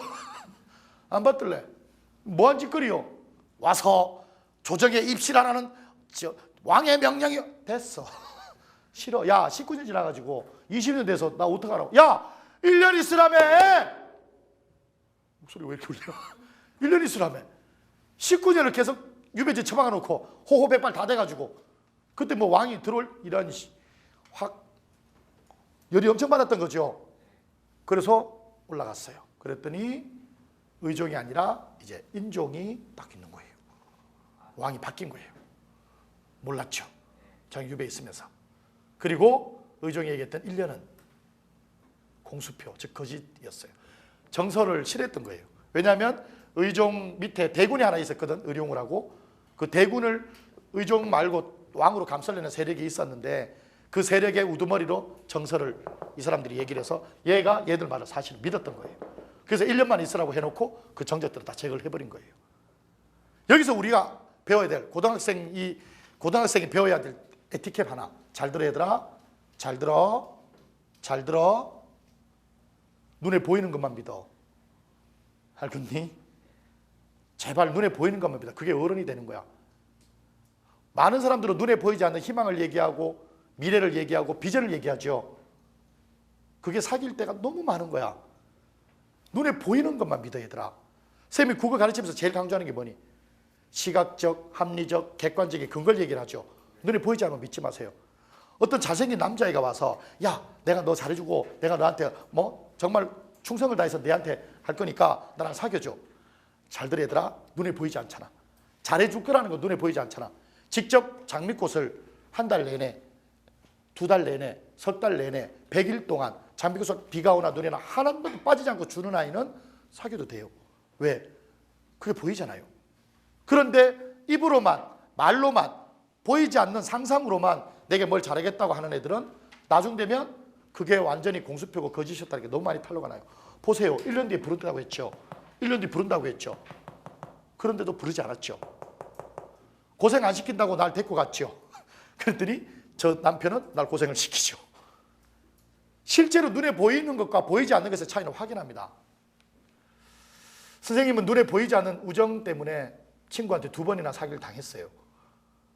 안 받들래. 뭐한 짓거리요? 와서 조정에 입실 안 하는 왕의 명령이 됐어. 싫어. 야 19년 지나가지고 20년 돼서 나 어떡하라고. 야 1년 있으라며. 목소리 왜 이렇게 울려. 1년 있으라며. 19년을 계속 유배지 처박아 놓고 호호백발 다 돼가지고 그때 뭐 왕이 들어올 이런 확 열이 엄청 받았던 거죠. 그래서 올라갔어요. 그랬더니 의종이 아니라 이제 인종이 바뀌는 거예요. 왕이 바뀐 거예요. 몰랐죠. 자기 유배에 있으면서. 그리고 의종이 얘기했던 1년은 공수표, 즉 거짓이었어요. 정서를 실했던 거예요. 왜냐하면 의종 밑에 대군이 하나 있었거든. 의룡을 하고. 그 대군을 의종 말고 왕으로 감싸려는 세력이 있었는데 그 세력의 우두머리로 정서를 이 사람들이 얘기를 해서 얘가 얘들 말을 사실 믿었던 거예요. 그래서 1년만 있으라고 해놓고 그 정적들을 다 제거를 해버린 거예요. 여기서 우리가 배워야 될 고등학생이 배워야 될 에티켓 하나. 잘 들어 얘들아. 잘 들어. 잘 들어. 눈에 보이는 것만 믿어. 알겠니? 제발 눈에 보이는 것만 믿어. 그게 어른이 되는 거야. 많은 사람들은 눈에 보이지 않는 희망을 얘기하고 미래를 얘기하고 비전을 얘기하죠. 그게 사귈 때가 너무 많은 거야. 눈에 보이는 것만 믿어 얘들아. 쌤이 국어 가르치면서 제일 강조하는 게 뭐니? 시각적, 합리적, 객관적인 근거를 얘기를 하죠. 눈에 보이지 않으면 믿지 마세요. 어떤 잘생긴 남자애가 와서 야 내가 너 잘해주고 내가 너한테 뭐 정말 충성을 다해서 내한테 할 거니까 나랑 사귀어줘. 잘 들어 얘들아. 눈에 보이지 않잖아. 잘해줄 거라는 거 눈에 보이지 않잖아. 직접 장미꽃을 한 달 내내, 2달 내내, 석 달 내내, 100일 동안 장미꽃을 비가 오나 눈에나 하나도 빠지지 않고 주는 아이는 사귀어도 돼요. 왜? 그게 보이잖아요. 그런데 입으로만, 말로만, 보이지 않는 상상으로만 내게 뭘 잘하겠다고 하는 애들은 나중 되면 그게 완전히 공수표고 거짓이었다는 게 너무 많이 탄로가 나요. 보세요. 1년 뒤에 부른다고 했죠. 1년 뒤에 부른다고 했죠. 그런데도 부르지 않았죠. 고생 안 시킨다고 날 데리고 갔죠. 그랬더니 저 남편은 날 고생을 시키죠. 실제로 눈에 보이는 것과 보이지 않는 것의 차이는 확인합니다. 선생님은 눈에 보이지 않는 우정 때문에 친구한테 2번이나 사기를 당했어요.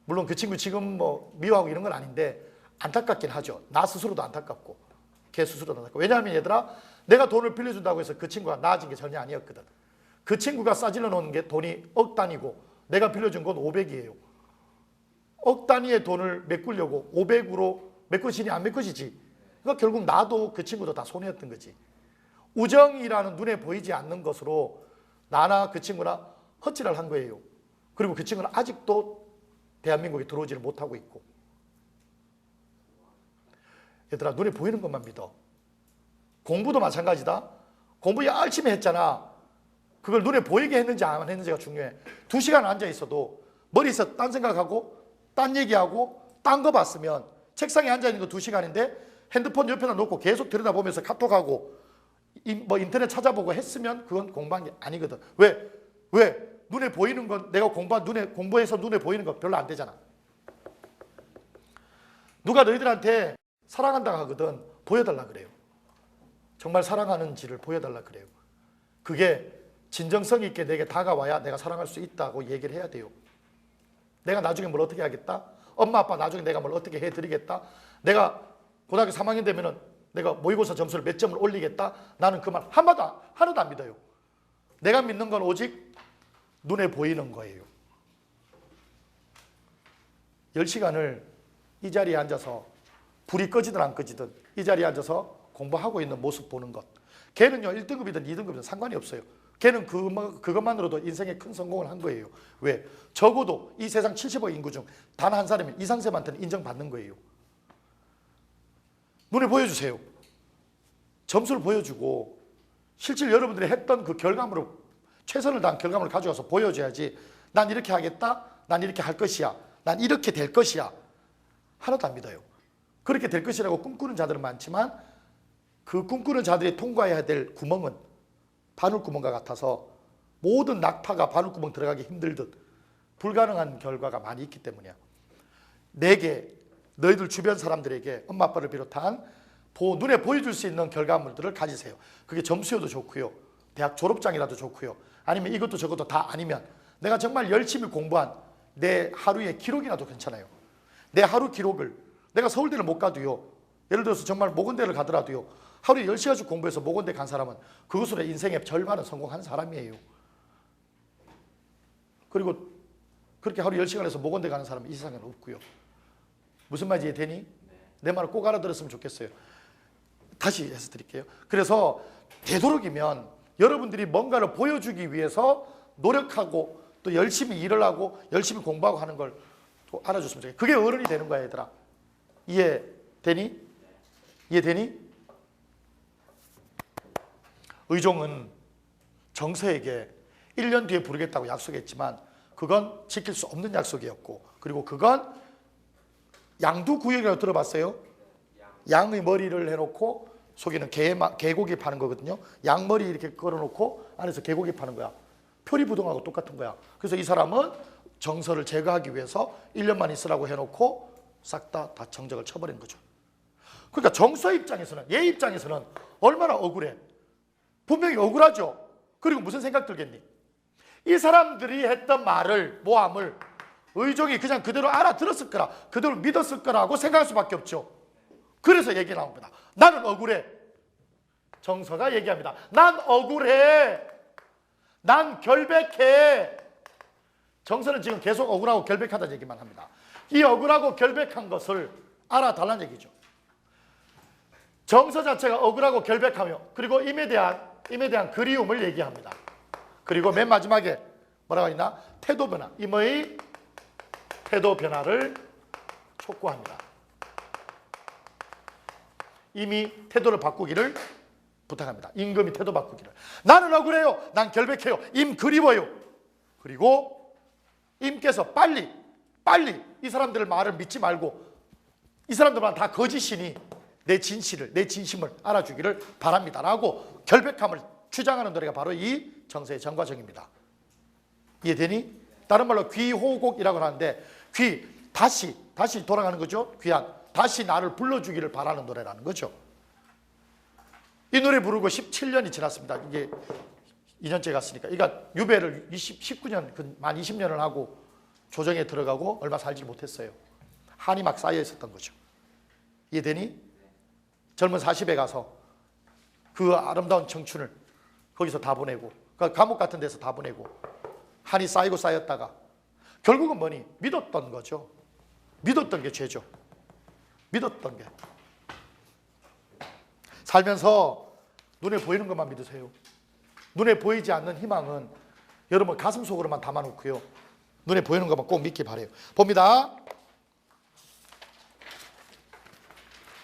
물론 그 친구 지금 뭐 미워하고 이런 건 아닌데 안타깝긴 하죠. 나 스스로도 안타깝고 걔 스스로도 안타깝고. 왜냐하면 얘들아 내가 돈을 빌려준다고 해서 그 친구가 나아진 게 전혀 아니었거든. 그 친구가 싸질러 놓은 게 돈이 억 단위고 내가 빌려준 건 500이에요. 억 단위의 돈을 메꾸려고 500으로 메꾸시니 안 메꾸시지. 그러니까 결국 나도 그 친구도 다 손해였던 거지. 우정이라는 눈에 보이지 않는 것으로 나나 그 친구나 헛질을 한 거예요. 그리고 그 친구는 아직도 대한민국에 들어오지를 못하고 있고. 얘들아 눈에 보이는 것만 믿어. 공부도 마찬가지다. 공부 열심히 했잖아. 그걸 눈에 보이게 했는지 안 했는지가 중요해. 2시간 앉아 있어도 머리에서 딴 생각하고 딴 얘기하고 딴 거 봤으면 책상에 앉아 있는 거 2시간인데 핸드폰 옆에다 놓고 계속 들여다보면서 카톡하고 뭐 인터넷 찾아보고 했으면 그건 공부한 게 아니거든. 왜? 눈에 보이는 건 내가 공부해서 눈에 보이는 거 별로 안 되잖아. 누가 너희들한테 사랑한다고 하거든. 보여달라 그래요. 정말 사랑하는지를 보여달라 그래요. 그게 진정성 있게 내게 다가와야 내가 사랑할 수 있다고 얘기를 해야 돼요. 내가 나중에 뭘 어떻게 하겠다? 엄마 아빠 나중에 내가 뭘 어떻게 해드리겠다? 내가 고등학교 3학년 되면은 내가 모의고사 점수를 몇 점을 올리겠다? 나는 그 말 하나도 안 믿어요. 내가 믿는 건 오직 눈에 보이는 거예요. 10시간을 이 자리에 앉아서 불이 꺼지든 안 꺼지든 이 자리에 앉아서 공부하고 있는 모습 보는 것. 걔는요 1등급이든 2등급이든 상관이 없어요. 걔는 그것만으로도 인생에 큰 성공을 한 거예요. 왜? 적어도 이 세상 70억 인구 중 단 한 사람이 이상쌤한테는 인정받는 거예요. 눈에 보여주세요. 점수를 보여주고 실제 여러분들이 했던 그 결과물을 최선을 다한 결과물을 가져와서 보여줘야지. 난 이렇게 하겠다. 난 이렇게 할 것이야. 난 이렇게 될 것이야. 하나도 안 믿어요. 그렇게 될 것이라고 꿈꾸는 자들은 많지만 그 꿈꾸는 자들이 통과해야 될 구멍은 바늘구멍과 같아서 모든 낙타가 바늘구멍 들어가기 힘들듯 불가능한 결과가 많이 있기 때문이야. 내게 너희들 주변 사람들에게 엄마 아빠를 비롯한 눈에 보여줄 수 있는 결과물들을 가지세요. 그게 점수여도 좋고요. 대학 졸업장이라도 좋고요. 아니면 이것도 저것도 다 아니면 내가 정말 열심히 공부한 내 하루의 기록이라도 괜찮아요. 내 하루 기록을 내가 서울대를 못 가도요, 예를 들어서 정말 모건대를 가더라도요, 하루에 10시간씩 공부해서 모건대 간 사람은 그것으로 인생의 절반은 성공한 사람이에요. 그리고 그렇게 하루 10시간 해서 모건대 가는 사람은 이 세상에는 없고요. 무슨 말인지 이해되니? 내 말을 꼭 알아들었으면 좋겠어요. 다시 해서 드릴게요. 그래서 되도록이면 여러분들이 뭔가를 보여주기 위해서 노력하고 또 열심히 일을 하고 열심히 공부하고 하는 걸 알아줬으면 좋겠어요. 그게 어른이 되는 거야, 얘들아. 이해되니? 이해되니? 의종은 정서에게 1년 뒤에 부르겠다고 약속했지만 그건 지킬 수 없는 약속이었고, 그리고 그건 양두구역이라고 들어봤어요? 양의 머리를 해놓고 속에는 개고기 파는 거거든요. 양머리 이렇게 걸어놓고 안에서 개고기 파는 거야. 표리부동하고 똑같은 거야. 그래서 이 사람은 정서를 제거하기 위해서 1년만 있으라고 해놓고 싹 다 정적을 쳐버린 거죠. 그러니까 정서 입장에서는, 얘 입장에서는 얼마나 억울해. 분명히 억울하죠. 그리고 무슨 생각 들겠니? 이 사람들이 했던 말을, 모함을 의종이 그냥 그대로 알아들었을 거라, 그대로 믿었을 거라고 생각할 수밖에 없죠. 그래서 얘기 나옵니다. 나는 억울해. 정서가 얘기합니다. 난 억울해. 난 결백해. 정서는 지금 계속 억울하고 결백하다는 얘기만 합니다. 이 억울하고 결백한 것을 알아달라는 얘기죠. 정서 자체가 억울하고 결백하며, 그리고 임에 대한 그리움을 얘기합니다. 그리고 맨 마지막에 뭐라고 했나? 태도 변화. 임의 태도 변화를 촉구합니다. 임이 태도를 바꾸기를 부탁합니다. 임금이 태도 바꾸기를. 나는 억울해요. 난 결백해요. 임 그리워요. 그리고 임께서 빨리 이 사람들의 말을 믿지 말고 이 사람들만 다 거짓이니 내 진실을, 내 진심을 알아주기를 바랍니다 라고 결백함을 주장하는 노래가 바로 이 정서의 정과정입니다. 이해되니? 다른 말로 귀호곡이라고 하는데, 귀, 다시 돌아가는 거죠. 귀한, 다시 나를 불러주기를 바라는 노래라는 거죠. 이 노래 부르고 17년이 지났습니다. 이게 2년째 갔으니까. 그러니까 유배를 19년, 만 20년을 하고 조정에 들어가고 얼마 살지 못했어요. 한이 막 쌓여 있었던 거죠. 이해되니? 젊은 40에 가서 그 아름다운 청춘을 거기서 다 보내고, 그 감옥 같은 데서 다 보내고, 한이 쌓이고 쌓였다가 결국은 뭐니? 믿었던 거죠. 믿었던 게 죄죠. 믿었던 게. 살면서 눈에 보이는 것만 믿으세요. 눈에 보이지 않는 희망은 여러분 가슴 속으로만 담아놓고요, 눈에 보이는 것만 꼭 믿기 바래요. 봅니다.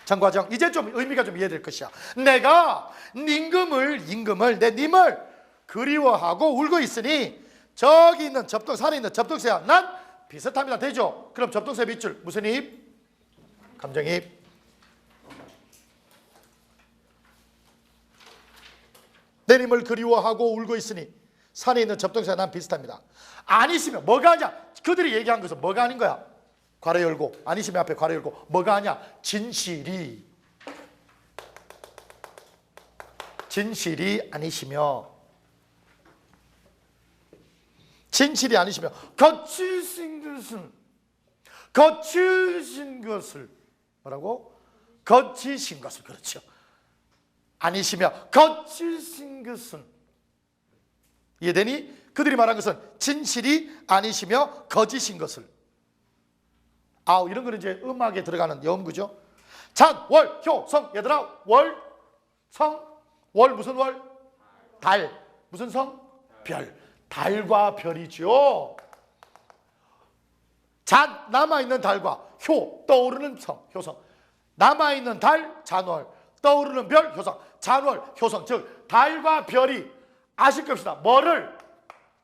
정과정. 이제 좀 의미가 좀 이해될 것이야. 내가 임금을 내 님을 그리워하고 울고 있으니 저기 있는 산에 있는 접독새와 난 비슷합니다. 되죠? 그럼 접독새 밑줄 무슨 입? 감정입. 내 님을 그리워하고 울고 있으니 산에 있는 접독새와 난 비슷합니다. 아니시면 뭐가 아니야? 그들이 얘기한 것은 뭐가 아닌 거야? 괄호 열고, 아니시면 앞에 괄호 열고, 뭐가 아니야? 진실이 아니시며, 진실이 아니시며 거치신 것을 뭐라고? 거치신 것을. 그렇죠. 아니시며 거치신 것은. 이해되니? 그들이 말한 것은 진실이 아니시며 거짓인 것을. 이런 거는 이제 음악에 들어가는 여음구죠. 잔, 월, 효, 성. 얘들아, 월, 성, 월 무슨 월? 달. 무슨 성? 별. 달과 별이죠. 잔, 남아있는 달과 효, 떠오르는 성, 효성. 남아있는 달, 잔월. 떠오르는 별, 효성. 잔월, 효성. 즉 달과 별이 아실 것이다. 뭐를?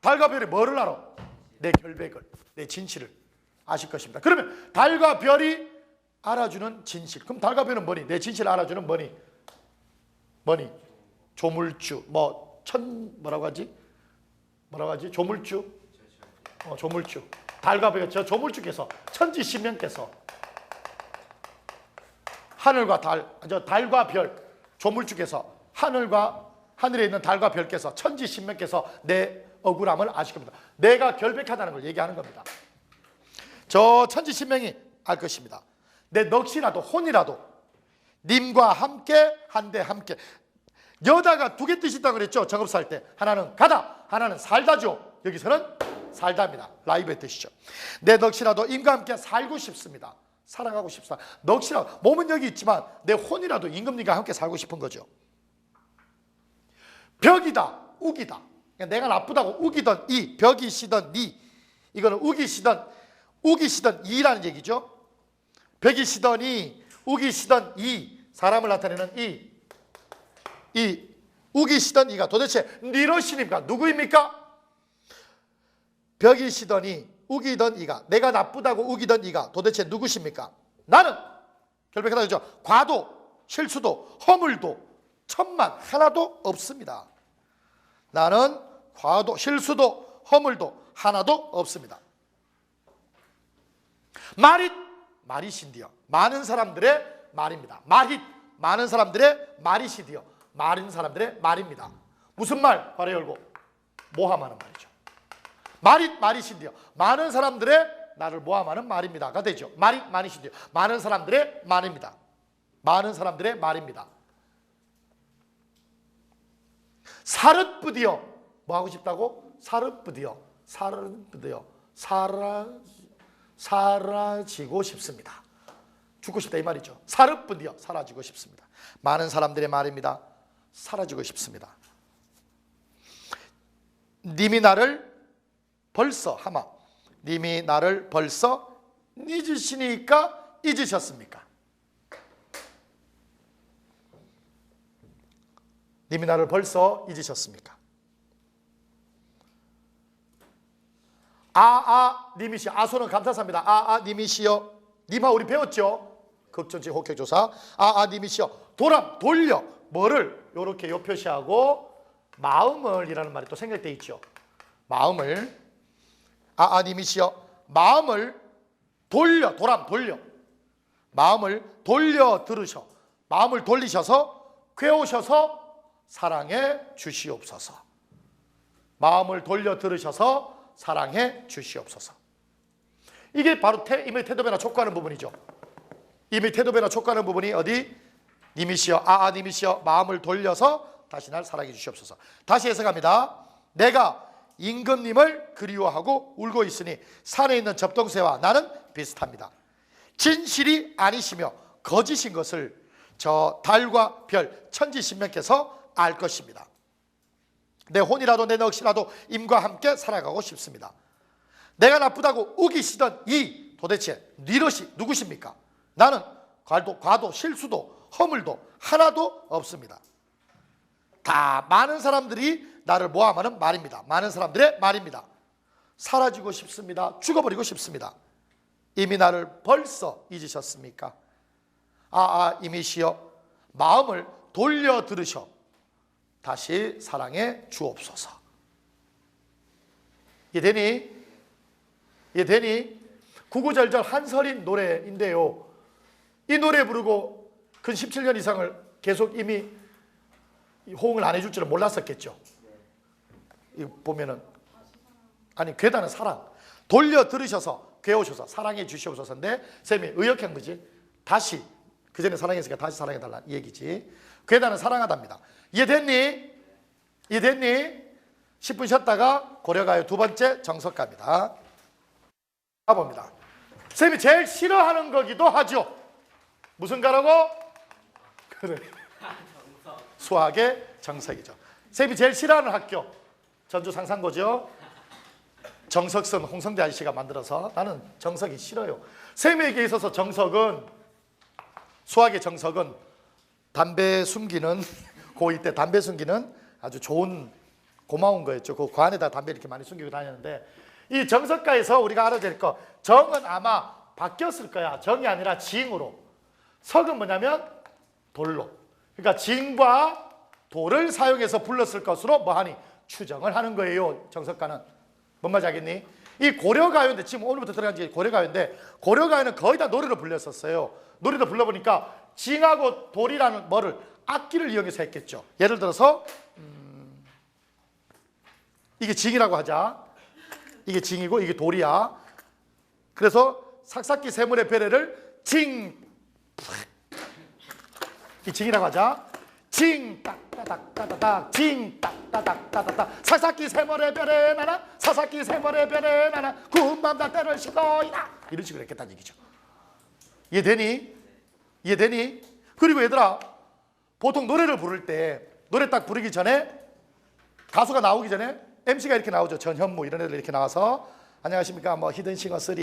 달과 별이 뭐를 알아? 내 결백을, 내 진실을 아실 것입니다. 그러면 달과 별이 알아주는 진실. 그럼 달과 별은 뭐니? 내 진실을 알아주는 뭐니? 조물주. 뭐라고 하지? 조물주. 조물주. 달과 별. 저 조물주께서, 천지신명께서 하늘과 달과 별, 조물주께서 하늘에 있는 달과 별께서, 천지신명께서 내 억울함을 아실 겁니다. 내가 결백하다는 걸 얘기하는 겁니다. 저 천지신명이 알 것입니다. 내 넋이라도 혼이라도 님과 함께 한데 함께. 여다가 두 개 뜻이 있다고 그랬죠. 정읍살 때. 하나는 가다, 하나는 살다죠. 여기서는 살다입니다. 라이브의 뜻이죠. 내 넋이라도 임과 함께 살고 싶습니다. 살아가고 싶습니다. 넋이라도, 몸은 여기 있지만 내 혼이라도 임금님과 함께 살고 싶은 거죠. 벽이다, 우기다. 내가 나쁘다고 우기던 이, 벽이 시던 니, 이거는 우기시던 이라는 얘기죠. 벽이 시더니, 우기시던 이, 사람을 나타내는 이 우기시던 이가 도대체 니러시입니까? 누구입니까? 벽이 시더니 우기던 이가, 내가 나쁘다고 우기던 이가 도대체 누구십니까? 나는 결백하다 그러죠. 과도, 실수도, 허물도, 천만 하나도 없습니다. 나는 과도, 실수도, 허물도 하나도 없습니다. 마릿인디요. 많은 사람들의 말입니다. 많은 사람들의 말이시디요. 많은 사람들의 말입니다. 무슨 말? 괄호 열고 모함하는 말이죠. 마릿인디요. 많은 사람들의 나를 모함하는 말입니다가 되죠. 마릿인디요. 많은 사람들의 말입니다. 많은 사람들의 말입니다. 사르뿌디요. 뭐 하고 싶다고? 사르뿌디요. 사라지고 싶습니다. 죽고 싶다 이 말이죠. 사르뿌디요. 사라지고 싶습니다. 많은 사람들의 말입니다. 사라지고 싶습니다. 님이 나를 벌써 님이 나를 벌써 잊으시니까 잊으셨습니까? 님이 나를 벌써 잊으셨습니까? 님이시여. 아소는 감사사입니다. 님이시여. 님하 우리 배웠죠? 극전지 혹격조사. 님이시여. 돌려. 뭐를? 요렇게 요 표시하고 마음을 이라는 말이 또 생략되어 있죠. 마음을. 님이시여. 마음을 돌려. 마음을 돌려 들으셔. 마음을 돌리셔서 괴오셔서 사랑해 주시옵소서. 마음을 돌려 들으셔서 사랑해 주시옵소서. 이게 바로 이미 태도변화 촉구하는 부분이죠. 이미 태도변화 촉구하는 부분이 어디? 님이시여. 님이시여. 마음을 돌려서 다시 날 사랑해 주시옵소서. 다시 해석합니다. 내가 임금님을 그리워하고 울고 있으니 산에 있는 접동새와 나는 비슷합니다. 진실이 아니시며 거짓인 것을 저 달과 별 천지신명께서 알 것입니다. 내 혼이라도 내 넋이라도 임과 함께 살아가고 싶습니다. 내가 나쁘다고 우기시던 이 도대체 니럿이 누구십니까? 나는 과도, 실수도, 허물도 하나도 없습니다. 다 많은 사람들이 나를 모함하는 말입니다. 많은 사람들의 말입니다. 사라지고 싶습니다. 죽어버리고 싶습니다. 이미 나를 벌써 잊으셨습니까? 이미시여. 마음을 돌려 들으셔 다시 사랑해 주옵소서. 이해되니? 구구절절 한설인 노래인데요. 이 노래 부르고 근 17년 이상을 계속 이미 호응을 안 해줄 줄은 몰랐었겠죠. 보면은 괴다는 사랑 돌려 들으셔서 괴오셔서 사랑해 주시옵소서인데 쌤이 의역한 거지. 다시 그 전에 사랑했으니까 다시 사랑해달라 이 얘기지. 괴다는 사랑하답니다. 이해됐니? 10분 쉬었다가 고려가요 두 번째 정석가입니다. 가봅니다. 쌤이 제일 싫어하는 거기도 하죠. 무슨 가라고? 그래. 수학의 정석이죠. 쌤이 제일 싫어하는 학교 전주 상산고죠. 정석선 홍성대 아저씨가 만들어서 나는 정석이 싫어요. 쌤에게 있어서 수학의 정석은 담배 숨기는 고2 때 담배 숨기는 아주 좋은 고마운 거였죠. 그 안에다 담배 이렇게 많이 숨기고 다녔는데 이 정석가에서 우리가 알아야 될 거 정은 아마 바뀌었을 거야. 정이 아니라 징으로. 석은 뭐냐면 돌로. 그러니까 징과 돌을 사용해서 불렀을 것으로 뭐하니? 추정을 하는 거예요. 정석가는. 뭔 말인지 알겠니? 이 고려가요인데 지금 오늘부터 들어간 게 고려가요인데 고려가요는 거의 다 노래로 불렸었어요. 노래로 불러보니까 징하고 돌이라는 뭐를 악기를 이용해서 했겠죠. 예를 들어서 이게 징이라고 하자. 이게 징이고 이게 돌이야. 그래서 삭삭기 세물의 별에를 징, 이 징이라고 하자. 징, 딱따닥따닥, 징, 딱따닥따닥. 삭삭기 세물의 별에 나나, 삭삭기 세물의 별에 나나, 구운 밤 다 때를 씻고이다. 이런 식으로 했겠다는 얘기죠. 이해되니? 이해되니? 그리고 얘들아, 보통 노래를 부를 때 노래 딱 부르기 전에 가수가 나오기 전에 MC가 이렇게 나오죠. 전현무 이런 애들 이렇게 나와서 안녕하십니까 뭐 히든싱어 3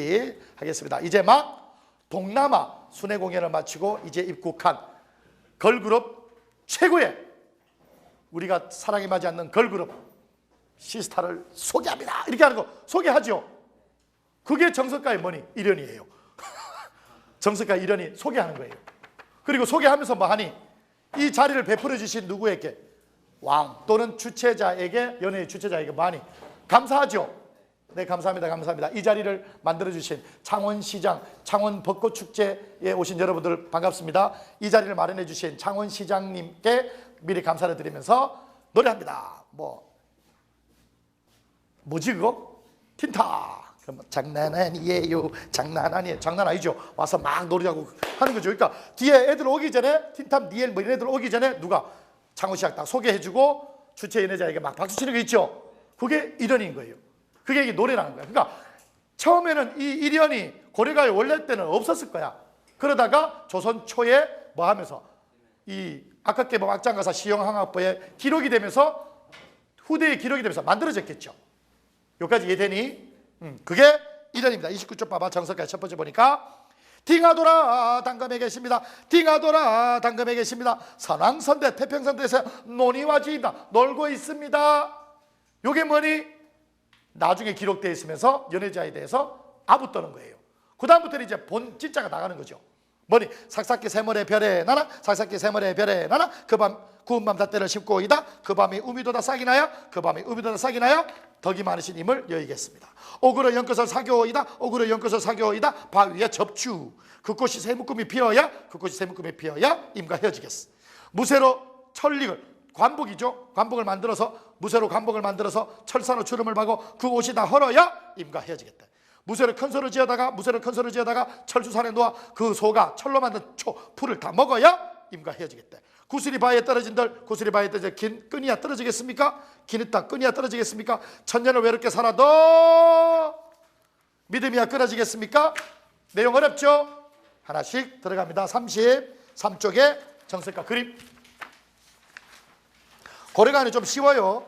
하겠습니다. 이제 막 동남아 순회 공연을 마치고 이제 입국한 걸그룹 최고의 우리가 사랑에 맞지 않는 걸그룹 시스타를 소개합니다. 이렇게 하는 거 소개하죠. 그게 정석가의 뭐니? 일연이에요. 정석가 일연이 소개하는 거예요. 그리고 소개하면서 뭐 하니? 이 자리를 베풀어 주신 누구에게? 왕 또는 주최자에게, 연예의 주최자에게 많이 감사하죠. 네, 감사합니다. 감사합니다. 이 자리를 만들어 주신 창원시장, 창원 벚꽃축제에 오신 여러분들 반갑습니다. 이 자리를 마련해 주신 창원시장님께 미리 감사를 드리면서 노래합니다. 뭐지 그거? 틴타. 그럼 장난 아니에요. 장난 아니에요. 장난 아니죠. 와서 막 노래하고 하는 거죠. 그러니까 뒤에 애들 오기 전에 틴탑, 니엘 뭐 이런 애들 오기 전에 누가 창원시장 딱 소개해주고 주최 연예자에게 막 박수 치는 거 있죠. 그게 일연인 거예요. 그게 이게 노래라는 거야. 그러니까 처음에는 이 일연이 고려가요 원래 때는 없었을 거야. 그러다가 조선 초에 뭐 하면서 이 아깝게 뭐 악장가사 시영항학부에 기록이 되면서 후대의 기록이 되면서 만들어졌겠죠. 여기까지 이해되니? 그게 일연입니다. 29쪽 봐봐. 정석까지 첫 번째 보니까 딩하도라 당금에 계십니다. 딩하도라 당금에 계십니다. 선왕선대 태평선대에서 논의와 지인다 놀고 있습니다. 요게 뭐니? 나중에 기록되어 있으면서 연애자에 대해서 아부 떠는 거예요. 그 다음부터는 이제 본 진짜가 나가는 거죠. 뭐니? 삭삭기 세월의 별에 나나, 삭삭기 세월의 별에 나나, 그 밤 구운 밤 닷대를 씹고 오이다. 그 밤에 우미도다 싹이 나야, 그 밤에 우미도다 싹이 나야. 덕이 많으신 임을 여의겠습니다. 오그러 연꽃을 사겨오이다. 오그러 연꽃을 사겨오이다. 바위에 접주. 그 꽃이 새묶음이 피어야, 그 꽃이 새묶음이 피어야 임과 헤어지겠어. 무쇠로 천릭을, 관복이죠. 관복을 만들어서, 무쇠로 관복을 만들어서 철사로 주름을 박고 그 옷이 다 헐어야 임과 헤어지겠다. 무쇠로 큰 소를 지어다가 철수산에 놓아 그 소가 철로 만든 풀을 다 먹어야 임과 헤어지겠다. 구슬이 바위에 떨어진들, 구슬이 바위에 떨어져 긴 끈이야 떨어지겠습니까? 기는다 끈이야 떨어지겠습니까? 천년을 외롭게 살아도 믿음이야 끊어지겠습니까? 내용 어렵죠? 하나씩 들어갑니다. 33쪽에 정석가 그림. 고려가는 좀 쉬워요.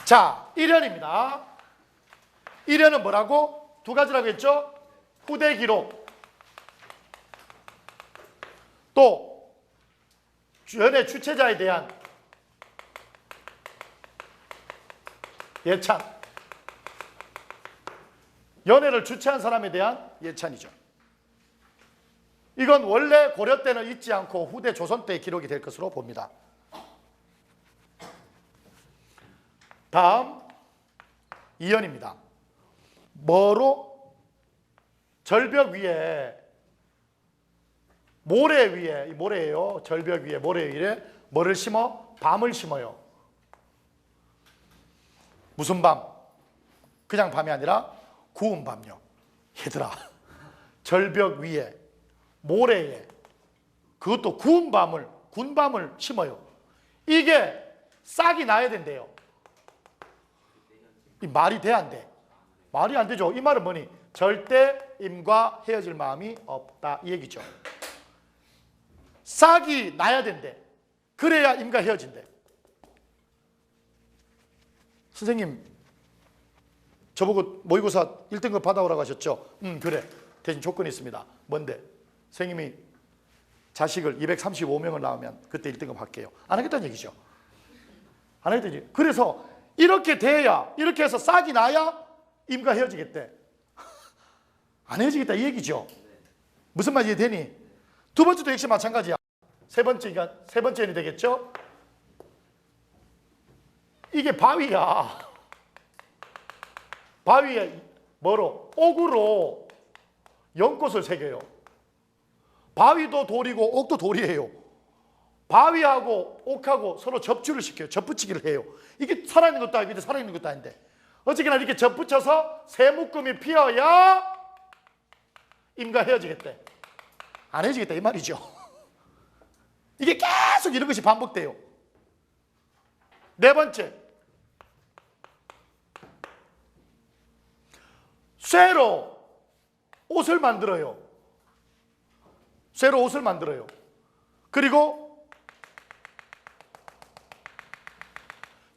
자, 일연입니다. 일연은 뭐라고? 두 가지라고 했죠? 후대 기록, 또 연예 주최자에 대한 예찬, 연예를 주최한 사람에 대한 예찬이죠. 이건 원래 고려 때는 있지 않고 후대 조선 때 기록이 될 것으로 봅니다. 다음 이연입니다. 뭐로? 절벽 위에, 모래 위에, 이 모래예요. 절벽 위에, 모래 위에 뭐를 심어? 밤을 심어요. 무슨 밤? 그냥 밤이 아니라 구운 밤요. 얘들아, 절벽 위에, 모래에, 그것도 구운 밤을 심어요. 이게 싹이 나야 된대요. 이 말이 돼, 안 돼? 말이 안 되죠. 이 말은 뭐니? 절대 임과 헤어질 마음이 없다, 이 얘기죠. 싹이 나야 된대. 그래야 임과 헤어진대. 선생님, 저보고 모의고사 1등급 받아오라고 하셨죠? 그래. 대신 조건이 있습니다. 뭔데? 선생님이 자식을 235명을 낳으면 그때 1등급 할게요. 안 하겠다는 얘기죠. 안 하겠다는 얘기. 그래서 이렇게 돼야, 이렇게 해서 싹이 나야 임과 헤어지겠대. 안 헤어지겠다 이 얘기죠. 무슨 말인지 이해되니? 두 번째도 역시 마찬가지야. 세 번째는 되겠죠? 이게 바위야. 바위에 뭐로? 옥으로 연꽃을 새겨요. 바위도 돌이고 옥도 돌이에요. 바위하고 옥하고 서로 접주를 시켜요. 접붙이기를 해요. 이게 살아있는 것도 아니고 살아있는 것도 아닌데 어쨌거나 이렇게 접붙여서 새 묶음이 피어야 임과 헤어지겠대. 안 헤어지겠다 이 말이죠. 이게 계속 이런 것이 반복돼요. 네 번째, 쇠로 옷을 만들어요. 쇠로 옷을 만들어요. 그리고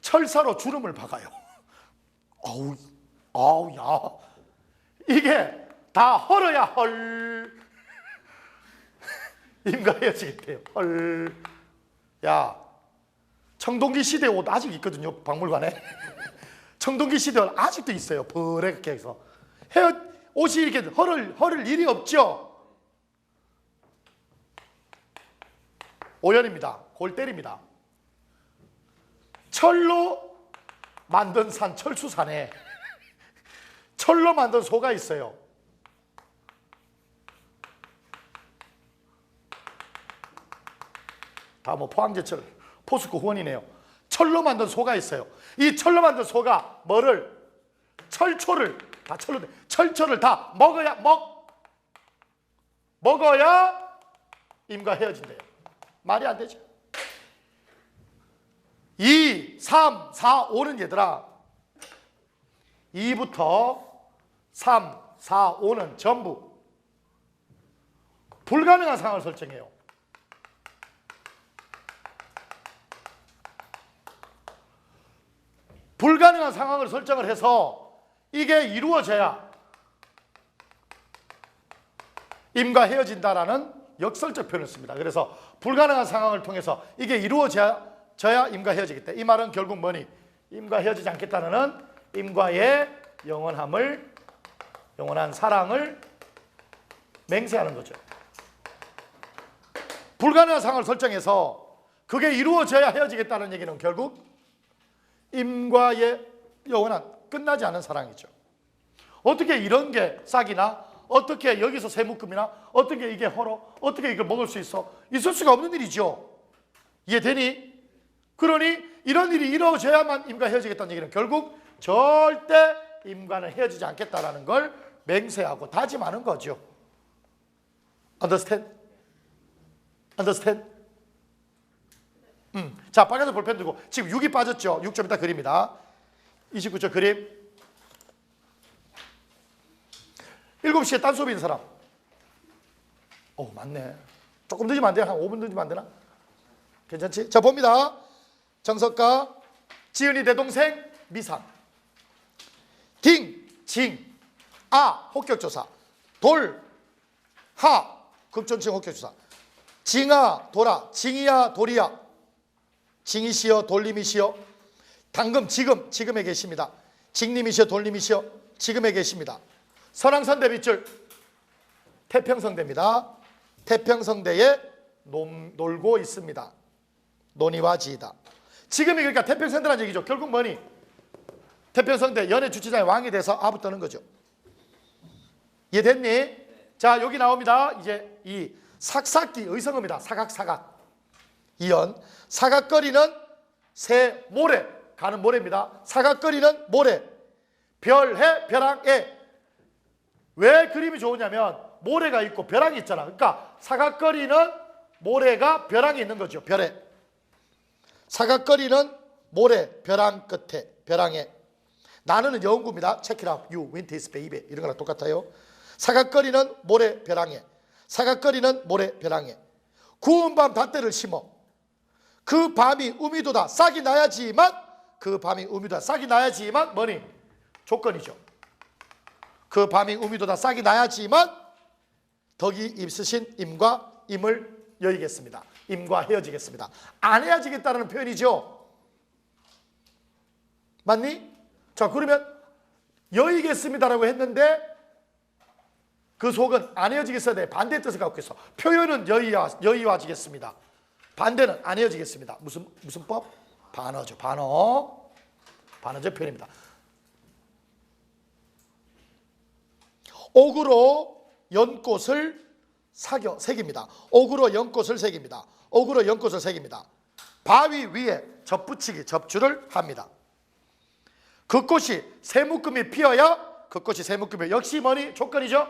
철사로 주름을 박아요. 아우, 야. 이게 다 헐어야 헐. 임과 헤어지겠대요. 헐. 야, 청동기 시대 옷 아직 있거든요, 박물관에. 청동기 시대 옷 아직도 있어요. 버레게 해서. 옷이 이렇게 헐을 일이 없죠. 오연입니다. 골 때립니다. 철로 만든 산, 철수산에 철로 만든 소가 있어요. 다 뭐 포항제철, 포스코 후원이네요. 철로 만든 소가 있어요. 이 철로 만든 소가 뭐를? 철초를 다 철초를 다 먹어야 임과 헤어진대요. 말이 안 되죠. 2, 3, 4, 5는 얘들아 2부터 3, 4, 5는 전부 불가능한 상황을 설정해요. 불가능한 상황을 설정을 해서 이게 이루어져야 임과 헤어진다라는 역설적 표현을 씁니다. 그래서 불가능한 상황을 통해서 이게 이루어져야 임과 헤어지겠다. 이 말은 결국 뭐니? 임과 헤어지지 않겠다는 임과의 영원한 사랑을 맹세하는 거죠. 불가능한 상황을 설정해서 그게 이루어져야 헤어지겠다는 얘기는 결국 임과의 영원한 끝나지 않은 사랑이죠. 어떻게 이런 게 싹이나 어떻게 여기서 새묶음이나 어떻게 이게 헐어 어떻게 이걸 먹을 수 있어? 있을 수가 없는 일이죠. 이해되니? 그러니 이런 일이 이루어져야만 임과 헤어지겠다는 얘기는 결국 절대 임과는 헤어지지 않겠다라는 걸 맹세하고 다짐하는 거죠. Understand? Understand? 자, 빨간색 볼펜 들고 지금 6이 빠졌죠? 6좀 이따 그립니다. 29초 그림. 7시에 딴 수업 있는 사람. 맞네. 조금 늦으면 안 돼요? 한 5분 늦으면 안 되나? 괜찮지? 자, 봅니다. 정석가, 지은이 내 동생, 미상. 딩, 징, 아, 혹격조사. 돌, 하, 급존칭 혹격조사. 징아, 돌아, 징이야, 돌이야. 징이시여, 돌림이시여. 당금, 지금에 계십니다. 징님이시여, 돌림이시여, 지금에 계십니다. 선왕선대 밑줄, 태평성대입니다. 태평성대에 놀고 있습니다. 논의와 지이다. 지금이 그러니까 태평성대라는 얘기죠. 결국 뭐니? 태평성대 연애 주치자의 왕이 돼서 아부 떠는 거죠. 이해됐니? 자, 여기 나옵니다. 이제 이 삭삭기 의성어입니다. 사각. 이연. 사각거리는 새 모래, 가는 모래입니다. 사각거리는 모래. 별해, 벼랑에. 왜 그림이 좋으냐면 모래가 있고 벼랑이 있잖아. 그러니까 사각거리는 모래가 벼랑이 있는 거죠. 별에. 사각거리는 모래, 벼랑 끝에, 벼랑에. 나는 영구입니다. Check it out. You win this baby. 이런 거랑 똑같아요. 사각거리는 모래, 벼랑에. 사각거리는 모래, 벼랑에. 구운 밤 닷대를 심어. 그 밤이 우미도다. 싹이 나야지만, 그 밤이 우미도다. 싹이 나야지만 뭐니? 조건이죠. 그 밤이 우미도다. 싹이 나야지만 덕이 있으신 임과 임을 여의겠습니다. 임과 헤어지겠습니다. 안 헤어지겠다는 표현이죠. 맞니? 자, 그러면 여의겠습니다라고 했는데 그 속은 안 헤어지겠어야 돼. 반대 뜻을 갖고 있어. 표현은 여의와지겠습니다. 반대는 안 헤어지겠습니다. 무슨 법? 반어죠. 반어적 표현입니다. 옥으로 연꽃을 새깁니다. 옥으로 연꽃을 새깁니다. 옥으로 연꽃을 새깁니다. 바위 위에 접붙이기, 접주를 합니다. 그 꽃이 새 묶음이 피어야 그 꽃이 새 묶음이 역시 뭐니? 조건이죠.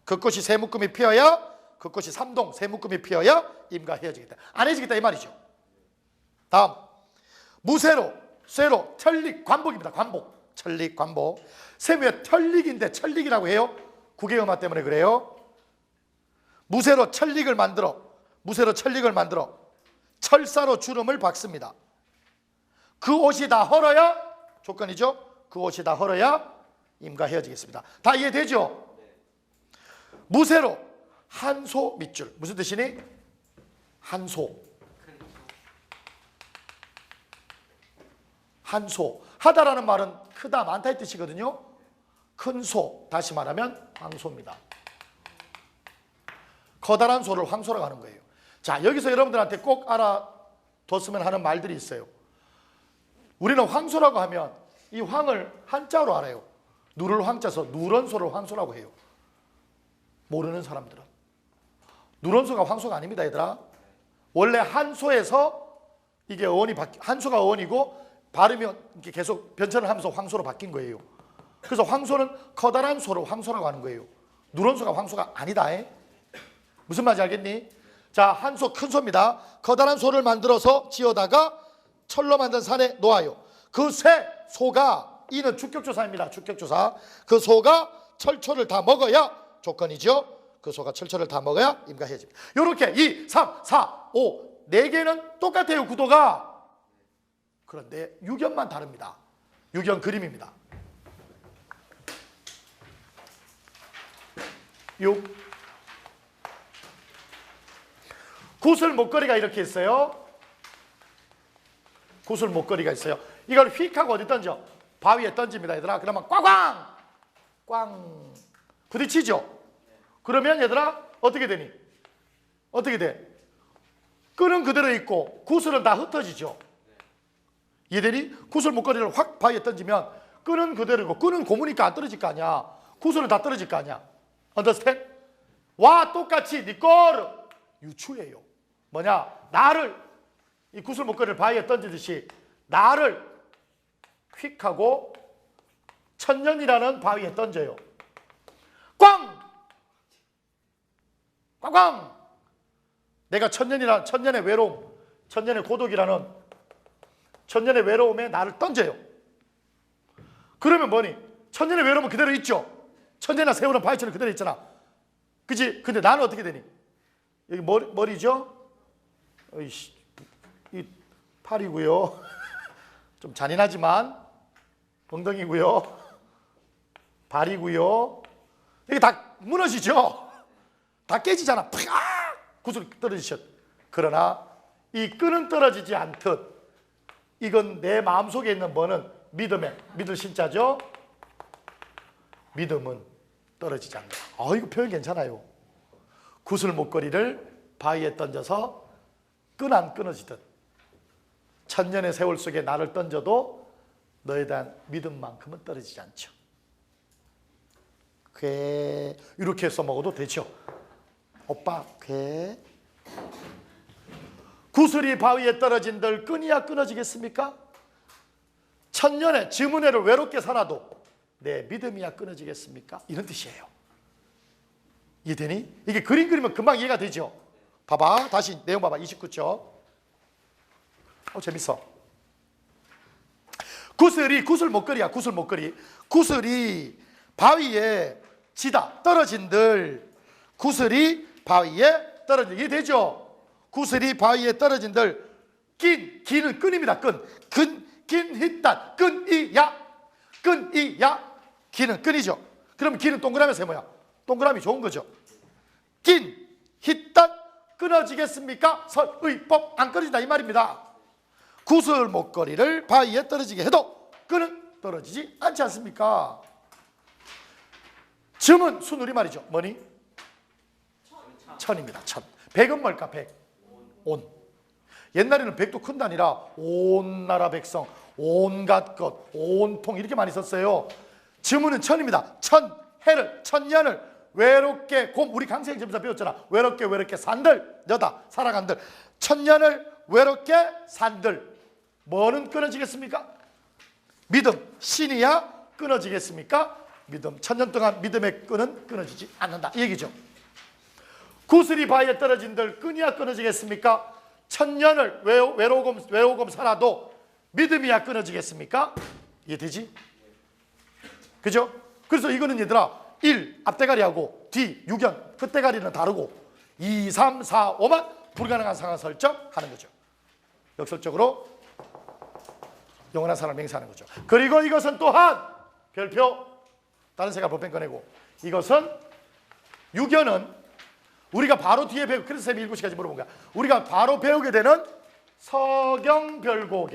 그 꽃이 새 묶음이 피어야 그 꽃이 삼동 새 묶음이 피어야 임과 헤어지겠다. 안 헤어지겠다 이 말이죠. 다음 무쇠로 쇠로 천릭 관복입니다. 관복 천릭 관복. 세무에 천릭인데 천릭이라고 해요. 국외음화 때문에 그래요. 무쇠로 천릭을 만들어 철사로 주름을 박습니다. 그 옷이 다 헐어야 조건이죠. 그 옷이 다 헐어야 임과 헤어지겠습니다. 다 이해되죠? 무쇠로 한소 밑줄. 무슨 뜻이니? 한소. 한소. 하다라는 말은 크다, 많다의 뜻이거든요. 큰 소, 다시 말하면 황소입니다. 커다란 소를 황소라고 하는 거예요. 자, 여기서 여러분들한테 꼭 알아뒀으면 하는 말들이 있어요. 우리는 황소라고 하면 이 황을 한자로 알아요. 누를 황자서 누런소를 황소라고 해요. 모르는 사람들은. 누런소가 황소가 아닙니다, 얘들아. 원래 한소에서 이게 한소가 어원이고 발음이 이렇게 계속 변천을 하면서 황소로 바뀐 거예요. 그래서 황소는 커다란 소를 황소라고 하는 거예요. 누런소가 황소가 아니다. 무슨 말인지 알겠니? 자, 한소 큰 소입니다. 커다란 소를 만들어서 지어다가 철로 만든 산에 놓아요. 그 새 소가, 이는 주격조사입니다. 주격조사. 그 소가 철초를 다 먹어야 조건이죠. 그 소가 철초를 다 먹어야 임과 헤어집니다. 이렇게 2, 3, 4, 5, 4개는 똑같아요. 구도가. 그런데 유견만 다릅니다. 유견 그림입니다. 6. 구슬 목걸이가 이렇게 있어요. 구슬 목걸이가 있어요. 이걸 휙 하고 어디 던져? 바위에 던집니다, 얘들아. 그러면 꽝꽝! 꽝! 부딪히죠? 그러면 얘들아 어떻게 되니? 어떻게 돼? 끈은 그대로 있고 구슬은 다 흩어지죠. 이해되니? 구슬 목걸이를 확 바위에 던지면 끈은 그대로고 끈은 고무니까 안 떨어질 거 아니야. 구슬은 다 떨어질 거 아니야. 언더스탠? 와 똑같이 니 거를 유추해요. 뭐냐? 나를 이 구슬 목걸이를 바위에 던지듯이 나를 휙 하고 천년이라는 바위에 던져요. 꽝! 꽝꽝! 내가 천년의 외로움, 천년의 고독이라는 천년의 외로움에 나를 던져요. 그러면 뭐니? 천년의 외로움은 그대로 있죠. 천년이나 세월은 바위처럼 그대로 있잖아. 그치? 근데 나는 어떻게 되니? 여기 머리죠? 이 팔이고요. 좀 잔인하지만 엉덩이고요. 발이고요. 이게 다 무너지죠? 다 깨지잖아. 팍! 구슬 떨어지셨. 그러나 이 끈은 떨어지지 않듯 이건 내 마음속에 있는 뭐는 믿을 신자죠? 믿음은 떨어지지 않는다. 이거 표현 괜찮아요. 구슬 목걸이를 바위에 던져서 끈 안 끊어지듯 천년의 세월 속에 나를 던져도 너에 대한 믿음만큼은 떨어지지 않죠. 괴 이렇게 해서 먹어도 되죠. 오빠 괴 구슬이 바위에 떨어진들 끈이야 끊어지겠습니까? 천년의 지문회를 외롭게 살아도 내 믿음이야 끊어지겠습니까? 이런 뜻이에요. 이해되니? 이게 그림 그리면 금방 이해가 되죠. 봐봐 다시 내용 봐봐. 29쪽. 재밌어. 구슬 목걸이야. 구슬 목걸이. 구슬이 바위에 지다 떨어진들 구슬이 바위에 떨어진들 이해되죠? 구슬이 바위에 떨어진들 기는 끈입니다. 긴 hit단 끈이야 기는 끈이죠. 그럼 기는 동그라미에서 뭐야? 동그라미 좋은 거죠. 긴 hit단 끊어지겠습니까? 설의법 안 끊어진다 이 말입니다. 구슬 목걸이를 바위에 떨어지게 해도 끈은 떨어지지 않지 않습니까? 점은 순우리말이죠. 뭐니? 천입니다. 천. 백은 뭘까? 백. 온. 옛날에는 백도 큰 단위라 온 나라 백성, 온갖 것, 온통 이렇게 많이 썼어요. 점은 천입니다. 해를, 천년을 외롭게 우리 강세형 점사 배웠잖아. 외롭게 산들 여다 살아간들 천년을 외롭게 산들 뭐는 끊어지겠습니까? 믿음, 신이야 끊어지겠습니까? 믿음, 천년 동안 믿음의 끈은 끊어지지 않는다 이 얘기죠. 구슬이 바위에 떨어진들 끈이야 끊어지겠습니까? 천년을 외로금 살아도 믿음이야 끊어지겠습니까? 이해되지? 그죠? 그래서 이거는 얘들아 1 앞대가리하고 뒤 6연 끝대가리는 다르고 2, 3, 4, 5만 불가능한 상황 설정하는 거죠. 역설적으로 영원한 사랑을 맹세하는 거죠. 그리고 이것은 또한 별표 다른 색깔 볼펜 꺼내고 이것은 6연은 우리가 바로 뒤에 배우 그래서 쌤이 7시까지 물어본 거야. 우리가 바로 배우게 되는 서경별곡의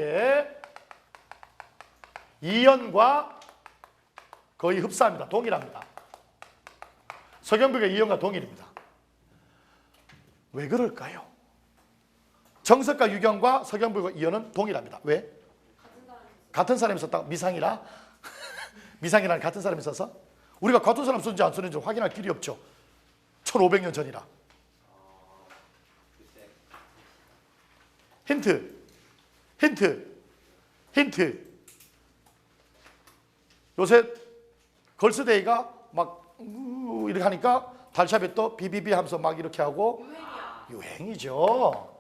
2연과 거의 흡사합니다. 동일합니다. 서경별곡의 2연과 동일입니다. 왜 그럴까요? 정석과 유경과 서경별곡 2연은 동일합니다. 왜? 같은 사람이 썼다고? 미상이라? 미상이라는 같은 사람이 써서? 우리가 같은 사람 썼는지 안 썼는지 확인할 길이 없죠. 1500년 전이라. 힌트. 요새 걸스데이가 막 이렇게 하니까 달샤벳 또 비비비 하면서 막 이렇게 하고 유행이죠.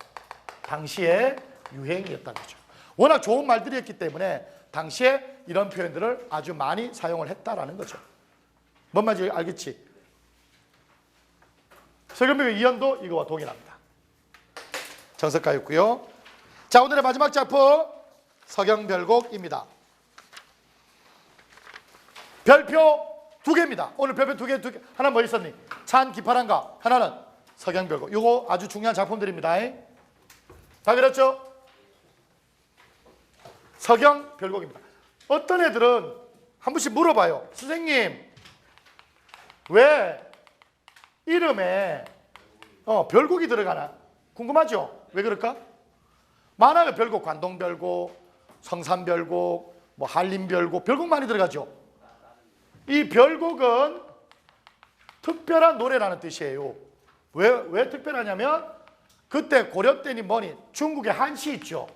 당시에 유행이었다는 거죠. 워낙 좋은 말들이었기 때문에 당시에 이런 표현들을 아주 많이 사용을 했다라는 거죠. 뭔 말인지 알겠지? 서경별곡 2연도 이거와 동일합니다. 정석가였고요. 자, 오늘의 마지막 작품 서경별곡입니다. 별표 2개입니다. 오늘 별표 2개. 하나 뭐 있었니? 찬 기파란가. 하나는 서경별곡. 이거 아주 중요한 작품들입니다. 다 그렇죠? 서경별곡입니다. 어떤 애들은 한 번씩 물어봐요. 선생님 왜 이름에 별곡이 들어가나? 궁금하죠? 왜 그럴까? 만화가 별곡, 관동별곡, 성산별곡, 뭐 한림별곡, 별곡 많이 들어가죠. 이 별곡은 특별한 노래라는 뜻이에요. 왜 특별하냐면 그때 고려 때니 뭐니 중국의 한시 있죠.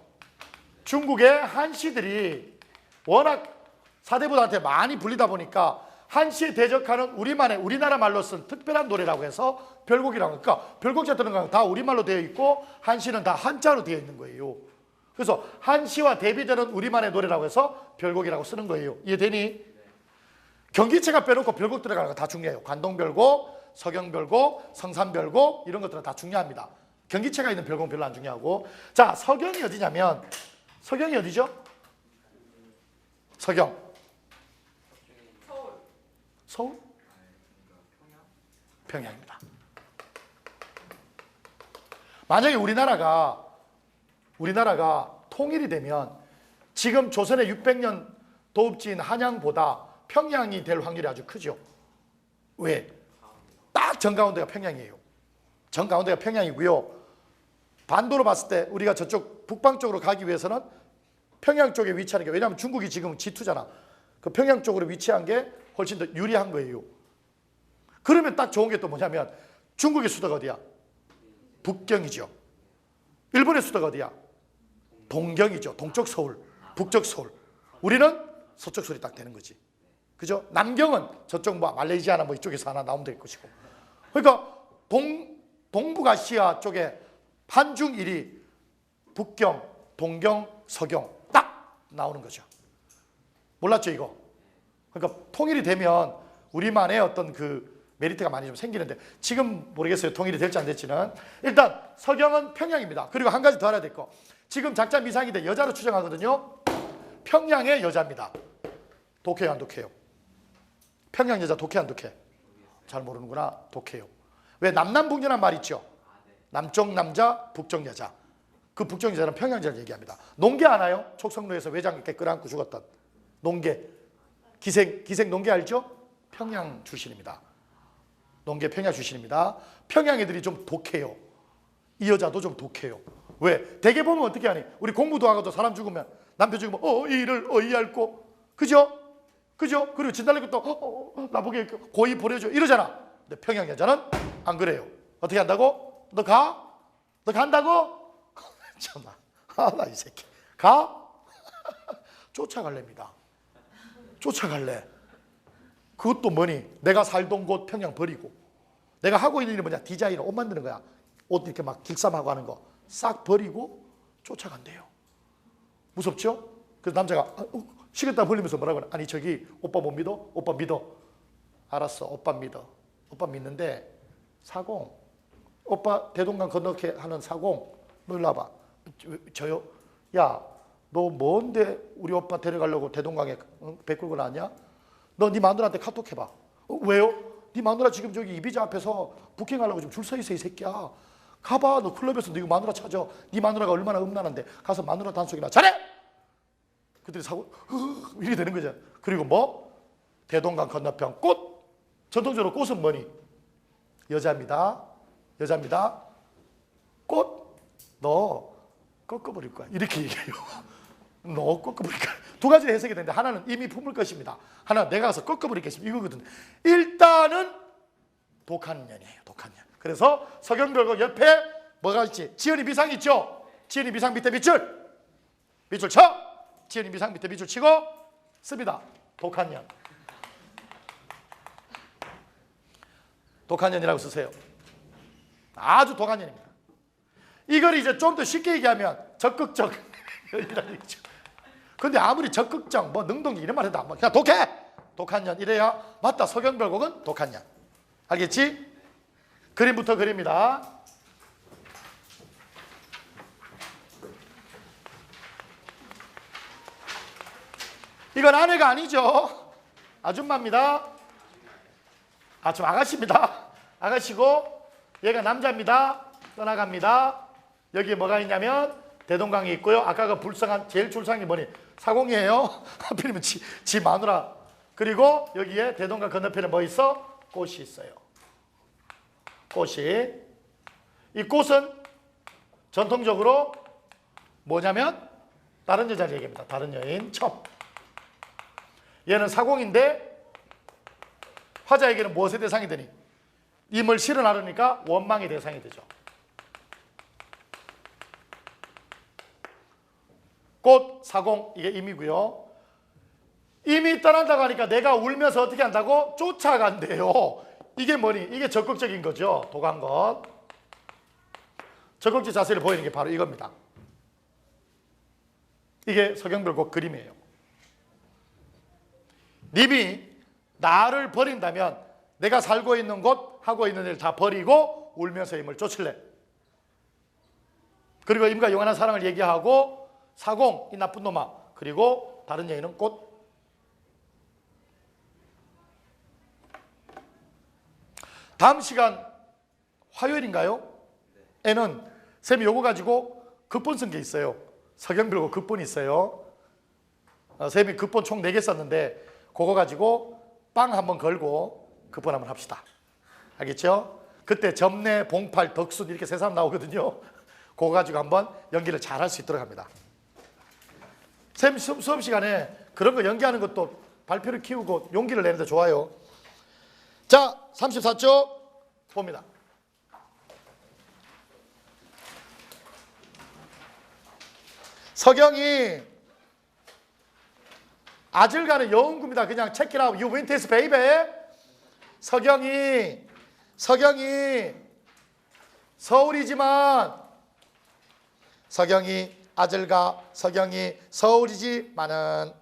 중국의 한시들이 워낙 사대부들한테 많이 불리다 보니까 한시에 대적하는 우리나라 말로 쓴 특별한 노래라고 해서 별곡이라고 하니까 별곡자 들어간 건 다 우리말로 되어 있고 한시는 다 한자로 되어 있는 거예요. 그래서 한시와 대비되는 우리만의 노래라고 해서 별곡이라고 쓰는 거예요. 이해되니? 경기체가 빼놓고 별곡 들어가는 거 다 중요해요. 관동별곡, 서경별곡, 성산별곡 이런 것들은 다 중요합니다. 경기체가 있는 별곡은 별로 안 중요하고. 자, 서경이 어디냐면 서경이 어디죠? 서경. 서울? 평양입니다. 만약에 우리나라가 통일이 되면 지금 조선의 600년 도읍지인 한양보다 평양이 될 확률이 아주 크죠. 왜? 딱 정가운데가 평양이에요. 정가운데가 평양이고요. 반도로 봤을 때 우리가 저쪽 북방 쪽으로 가기 위해서는 평양 쪽에 위치하는 게, 왜냐하면 중국이 지금 G2잖아. 그 평양 쪽으로 위치한 게 훨씬 더 유리한 거예요. 그러면 딱 좋은 게 또 뭐냐면 중국의 수도가 어디야? 북경이죠. 일본의 수도가 어디야? 동경이죠. 동쪽 서울, 북쪽 서울. 우리는 서쪽 서울이 딱 되는 거지. 그죠? 남경은 저쪽 뭐 말레이시아나 뭐 이쪽에서 하나 나오면 될 것이고. 그러니까 동북아시아 쪽에 한중일이 북경, 동경, 서경 딱 나오는 거죠. 몰랐죠 이거? 그러니까 통일이 되면 우리만의 어떤 그 메리트가 많이 좀 생기는데 지금 모르겠어요. 통일이 될지 안 될지는. 일단 서경은 평양입니다. 그리고 한 가지 더 알아야 될 거. 지금 작자 미상인데 여자로 추정하거든요. 평양의 여자입니다. 독해요 안 독해요? 평양 여자 독해 안 독해? 잘 모르는구나. 독해요. 왜 남남북녀란 말 있죠? 남쪽 남자, 북쪽 여자. 그 북쪽 여자는 평양 여자를 얘기합니다. 농계 아나요? 촉성로에서 외장 이렇게 끌어안고 죽었던 농계. 기생 농계 알죠? 평양 출신입니다. 농계 평양 출신입니다. 평양 애들이 좀 독해요. 이 여자도 좀 독해요. 왜? 대개 보면 어떻게 하니? 우리 공부도 하고도 사람 죽으면 남편 죽으면 이를 앓고 그죠? 그죠? 그리고 진달래도 또 나보게 고이 보내줘 이러잖아. 근데 평양 여자는 안 그래요. 어떻게 한다고? 너 가? 너 간다고? 참나. 나 이 새끼. 가? 쫓아갈랍니다. 쫓아갈래. 그것도 뭐니? 내가 살던 곳 평양 버리고 내가 하고 있는 일이 뭐냐? 디자인, 옷 만드는 거야. 옷 이렇게 막 길쌈하고 하는 거 싹 버리고 쫓아간대요. 무섭죠? 그래서 남자가 시계딱 벌리면서 뭐라고 하나? 아니 저기 오빠 못 믿어? 오빠 믿어. 알았어, 오빠 믿어. 오빠 믿는데 사공, 오빠 대동강 건너게 하는 사공, 너 일로 와봐. 저요? 야, 너 뭔데 우리 오빠 데려가려고 대동강에 배 끌고 나왔냐? 너 네 마누라한테 카톡 해봐. 왜요? 네 마누라 지금 저기 이비자 앞에서 부킹하려고 지금 줄 서 있어 이 새끼야. 가봐. 너 클럽에서 네 마누라 찾아. 네 마누라가 얼마나 음란한데 가서 마누라 단속이나 잘해. 그들이 사고 이렇게 되는 거죠. 그리고 뭐 대동강 건너편 꽃. 전통적으로 꽃은 뭐니? 여자입니다. 여자입니다. 꽃. 너 꺾어버릴 거야. 이렇게 얘기해요. 너 꺾어버릴 거야. 두 가지 해석이 되는데 하나는 이미 품을 것입니다. 하나는 내가 가서 꺾어버리겠습니다. 이거거든. 일단은 독한 년이에요. 독한 년. 그래서 서경별곡 옆에 뭐가 있지? 지연이 미상 있죠? 지연이 미상 밑에 밑줄. 밑줄 쳐. 지연이 미상 밑에 밑줄 치고 씁니다. 독한 년. 독한 년이라고 쓰세요. 아주 독한 년입니다. 이걸 이제 좀 더 쉽게 얘기하면 적극적 연이라는 얘기죠. 근데 아무리 적극적, 뭐 능동적 이런 말 해도 안 봐. 그냥 독해! 독한 년. 이래야 맞다. 서경별곡은 독한 년. 알겠지? 그림부터 그립니다. 이건 아내가 아니죠. 아줌마입니다. 아, 좀 아가씨입니다. 아가씨고 얘가 남자입니다. 떠나갑니다. 여기에 뭐가 있냐면 대동강이 있고요. 아까 그 불쌍한 제일 출상이 뭐니? 사공이에요. 하필이면 지 마누라. 그리고 여기에 대동강 건너편에 뭐 있어? 꽃이 있어요. 꽃이. 이 꽃은 전통적으로 뭐냐면 다른 여자를 얘기합니다. 다른 여인 첩. 얘는 사공인데 화자에게는 무엇의 대상이 되니? 임을 실어 나르니까 원망의 대상이 되죠. 꽃, 사공, 이게 임이고요. 임이 떠난다고 하니까 내가 울면서 어떻게 한다고? 쫓아간대요. 이게 뭐니? 이게 적극적인 거죠. 독한 것. 적극적 자세를 보이는 게 바로 이겁니다. 이게 서경별곡 그림이에요. 님이 나를 버린다면 내가 살고 있는 곳, 하고 있는 일 다 버리고 울면서 임을 쫓을래. 그리고 임과 영원한 사랑을 얘기하고 사공, 이 나쁜 놈아. 그리고 다른 여인은 꽃. 다음 시간 화요일인가요? 에는 쌤이 요거 가지고 극본 쓴 게 있어요. 서경별곡 극본이 있어요. 쌤이 극본 총 4개 썼는데 그거 가지고 빵 한번 걸고 극본 한번 합시다. 알겠죠? 그때 점례, 봉팔, 덕순 이렇게 세 사람 나오거든요. 그거 가지고 한번 연기를 잘 할 수 있도록 합니다. 쌤 수업 시간에 그런 거 연기하는 것도 발표를 키우고 용기를 내는데 좋아요. 자, 34쪽 봅니다. 서경이 아질가는 여운구입니다. 그냥 check it out. You win this baby. 서경이 서울이지만 서경이 아질가 서경이 서울이지만은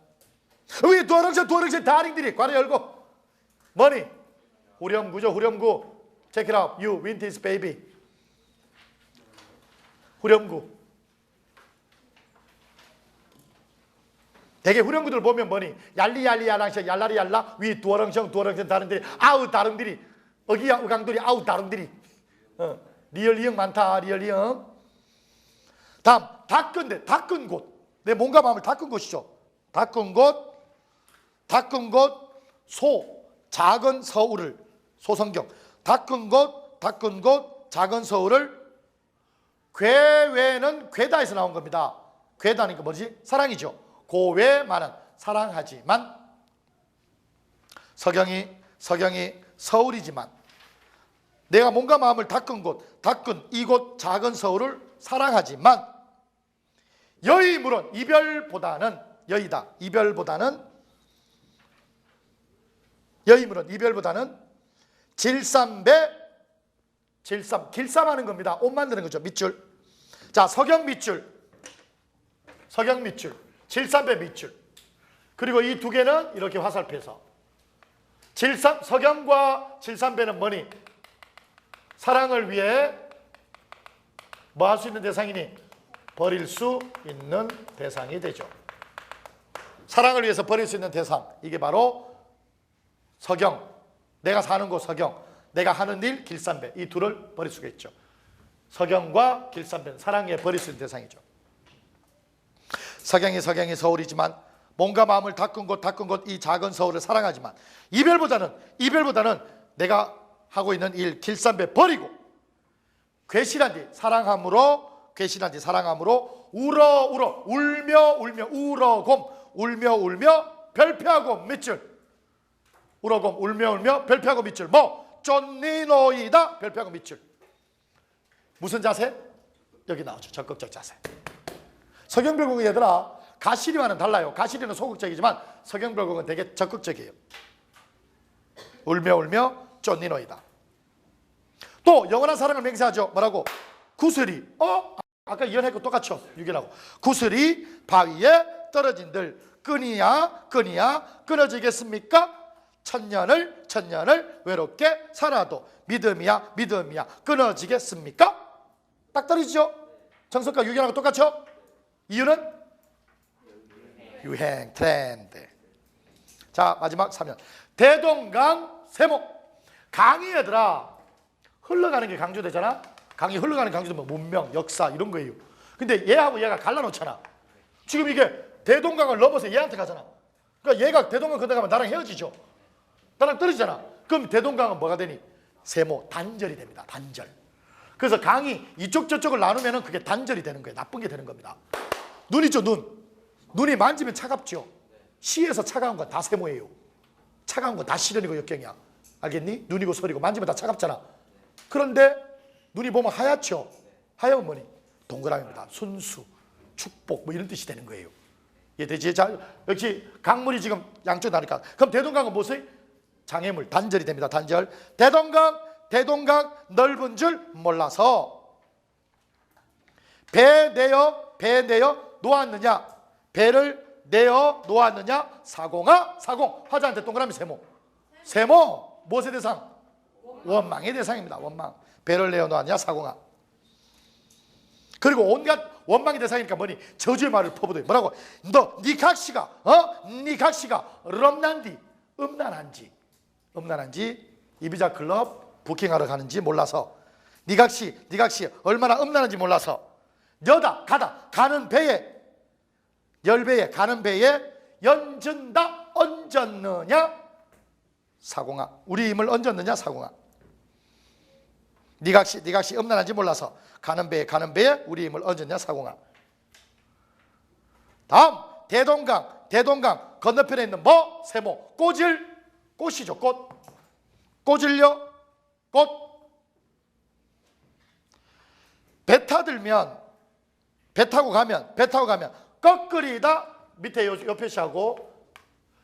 위 도랑새 다링들이 관을 열고 뭐니? 후렴구죠. 후렴구. check it out. You win this baby. 후렴구. 대개 후렴구들 보면 뭐니? 얄리얄리야랑셔 얄라리얄라 위 두어렁성 다른들이 아우 다른들이 어기야 의강들이 아우 다른들이 리얼리형 많다 리얼리형. 다음 닦은 곳. 내 몸과 마음을 닦은 곳이죠. 닦은 곳 작은 서울을 소성경 닦은 곳 작은 서울을 괴외는 괴다에서 나온 겁니다. 괴다니까 뭐지? 사랑이죠. 고외만은 사랑하지만 서경이 서울이지만 내가 몸과 마음을 닦은 이곳 작은 서울을 사랑하지만 이별보다는 여인물은 이별보다는 길쌈하는 겁니다. 옷 만드는 거죠. 밑줄. 자, 석영 밑줄, 질삼배 밑줄. 그리고 이 두 개는 이렇게 화살표에서 석영과 질삼배는 뭐니? 사랑을 위해 뭐 할 수 있는 대상이니? 버릴 수 있는 대상이 되죠. 사랑을 위해서 버릴 수 있는 대상, 이게 바로 석영, 내가 사는 곳 석영, 내가 하는 일 길삼배, 이 둘을 버릴 수가 있죠. 석영과 길삼배는 사랑에 버릴 수 있는 대상이죠. 석영이 서울이지만 몸과 마음을 닦은 곳 이 작은 서울을 사랑하지만 이별보다는 내가 하고 있는 일 길삼배 버리고 괴실한 뒤 사랑함으로 울며 별표하고 밑줄. 울어곰 울며 별표하고 밑줄. 뭐 쫀니노이다 별표하고 밑줄. 무슨 자세? 여기 나오죠. 적극적 자세. 석영별곡은 얘들아 가시리와는 달라요. 가시리는 소극적이지만 석영별곡은 되게 적극적이에요. 울며 쫀니노이다. 또 영원한 사랑을 맹세하죠. 뭐라고? 구슬이 아까 이연했고 똑같죠. 유견하고 구슬이 바위에 떨어진들 끈이야 끊어지겠습니까? 천년을 외롭게 살아도 믿음이야 끊어지겠습니까? 딱 떨어지죠. 정석과 유견하고 똑같죠. 이유는 유행 트렌드. 자, 마지막 3년 대동강 세목. 강이 얘들아 흘러가는 게 강조되잖아. 강이 흘러가는 강조되면 문명, 역사 이런 거예요. 근데 얘하고 얘가 갈라놓잖아. 지금 이게 대동강을 넘어서 얘한테 가잖아. 그러니까 얘가 대동강 건너가면 나랑 헤어지죠. 나랑 떨어지잖아. 그럼 대동강은 뭐가 되니? 세모, 단절이 됩니다. 단절. 그래서 강이 이쪽 저쪽을 나누면 그게 단절이 되는 거예요. 나쁜 게 되는 겁니다. 눈 있죠, 눈. 눈이 만지면 차갑죠. 시에서 차가운 건 다 세모예요. 차가운 건 다 시련이고 역경이야. 알겠니? 눈이고 소리고 만지면 다 차갑잖아. 그런데 눈이 보면 하얗죠. 하얀 뭐니? 동그라미입니다. 순수, 축복 뭐 이런 뜻이 되는 거예요. 이해되지? 자, 역시 강물이 지금 양쪽 나니까. 그럼 대동강은 무엇이? 장애물, 단절이 됩니다. 단절. 대동강 넓은 줄 몰라서 배 내어 놓았느냐? 배를 내어 놓았느냐? 사공. 화자한테 동그라미 세모. 무엇의 대상? 원망의 대상입니다. 원망. 배를 내어 놓았느냐? 사공아. 그리고 온갖 원망의 대상이니까 뭐니? 저주의 말을 퍼부어요. 뭐라고? 니 각시가 음란한지 이비자 클럽 부킹하러 가는지 몰라서 니 각시 얼마나 음란한지 몰라서 가는 배에 열배에 가는 배에 얹었느냐 사공아. 우리 힘을 얹었느냐 사공아. 니 각시 음란한지 몰라서 가는 배에 우리 힘을 얹었냐 사공아. 다음 대동강 건너편에 있는 뭐? 세모. 꽃이죠. 꽃을요. 배 타고 가면 꺾으리다 밑에 요 표시하고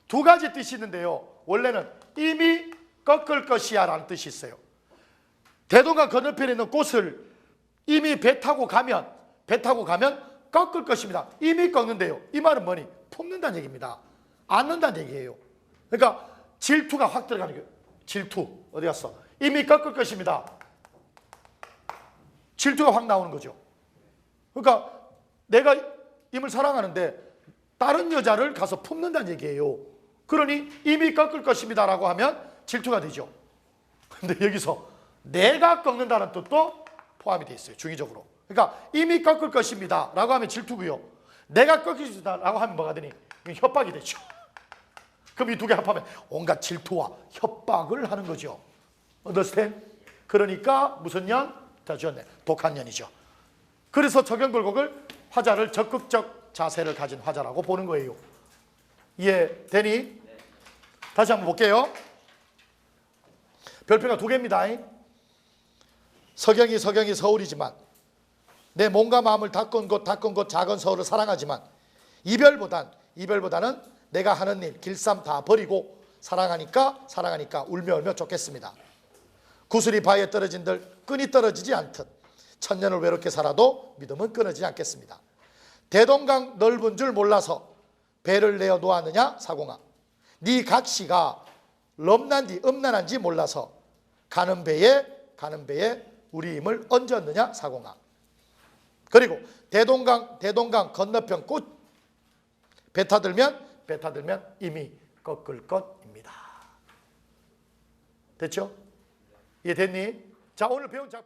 두 가지 뜻이 있는데요. 원래는 이미 꺾을 것이야 라는 뜻이 있어요. 대동강 건너편에 있는 꽃을 이미 배 타고 가면 꺾을 것입니다. 이미 꺾는데요. 이 말은 뭐니? 품는다는 얘기입니다. 안는다는 얘기예요. 그러니까 질투가 확 들어가는 거예요. 질투 어디 갔어? 이미 꺾을 것입니다. 질투가 확 나오는 거죠. 그러니까 내가 임을 사랑하는데 다른 여자를 가서 품는다는 얘기예요. 그러니 이미 꺾을 것입니다 라고 하면 질투가 되죠. 근데 여기서 내가 꺾는다는 뜻도 포함이 되어 있어요. 중의적으로. 그러니까 이미 꺾을 것입니다 라고 하면 질투고요. 내가 꺾을 것이다 라고 하면 뭐가 되니? 협박이 되죠. 그럼 이 두 개 합하면 온갖 질투와 협박을 하는 거죠. understand? 그러니까 무슨 년? 다 지었네. 독한 년이죠. 그래서 적용불곡을 화자를 적극적 자세를 가진 화자라고 보는 거예요. 이해되니? 다시 한번 볼게요. 별표가 두 개입니다. 석영이 서울이지만 내 몸과 마음을 닦은 곳 작은 서울을 사랑하지만 이별보다는 내가 하는 일 길쌈 다 버리고 사랑하니까 울며 울며 쫓겠습니다. 구슬이 바위에 떨어진들 끈이 떨어지지 않듯 천년을 외롭게 살아도 믿음은 끊어지지 않겠습니다. 대동강 넓은 줄 몰라서 배를 내어 놓았느냐 사공아. 네 각시가 넘난지 음란한지 몰라서 가는 배에 우리 힘을 얹었느냐 사공아. 그리고 대동강 건너편 꽃 배 타들면 이미 꺾을 것입니다. 됐죠? 이해됐니? 자, 오늘 배운 작품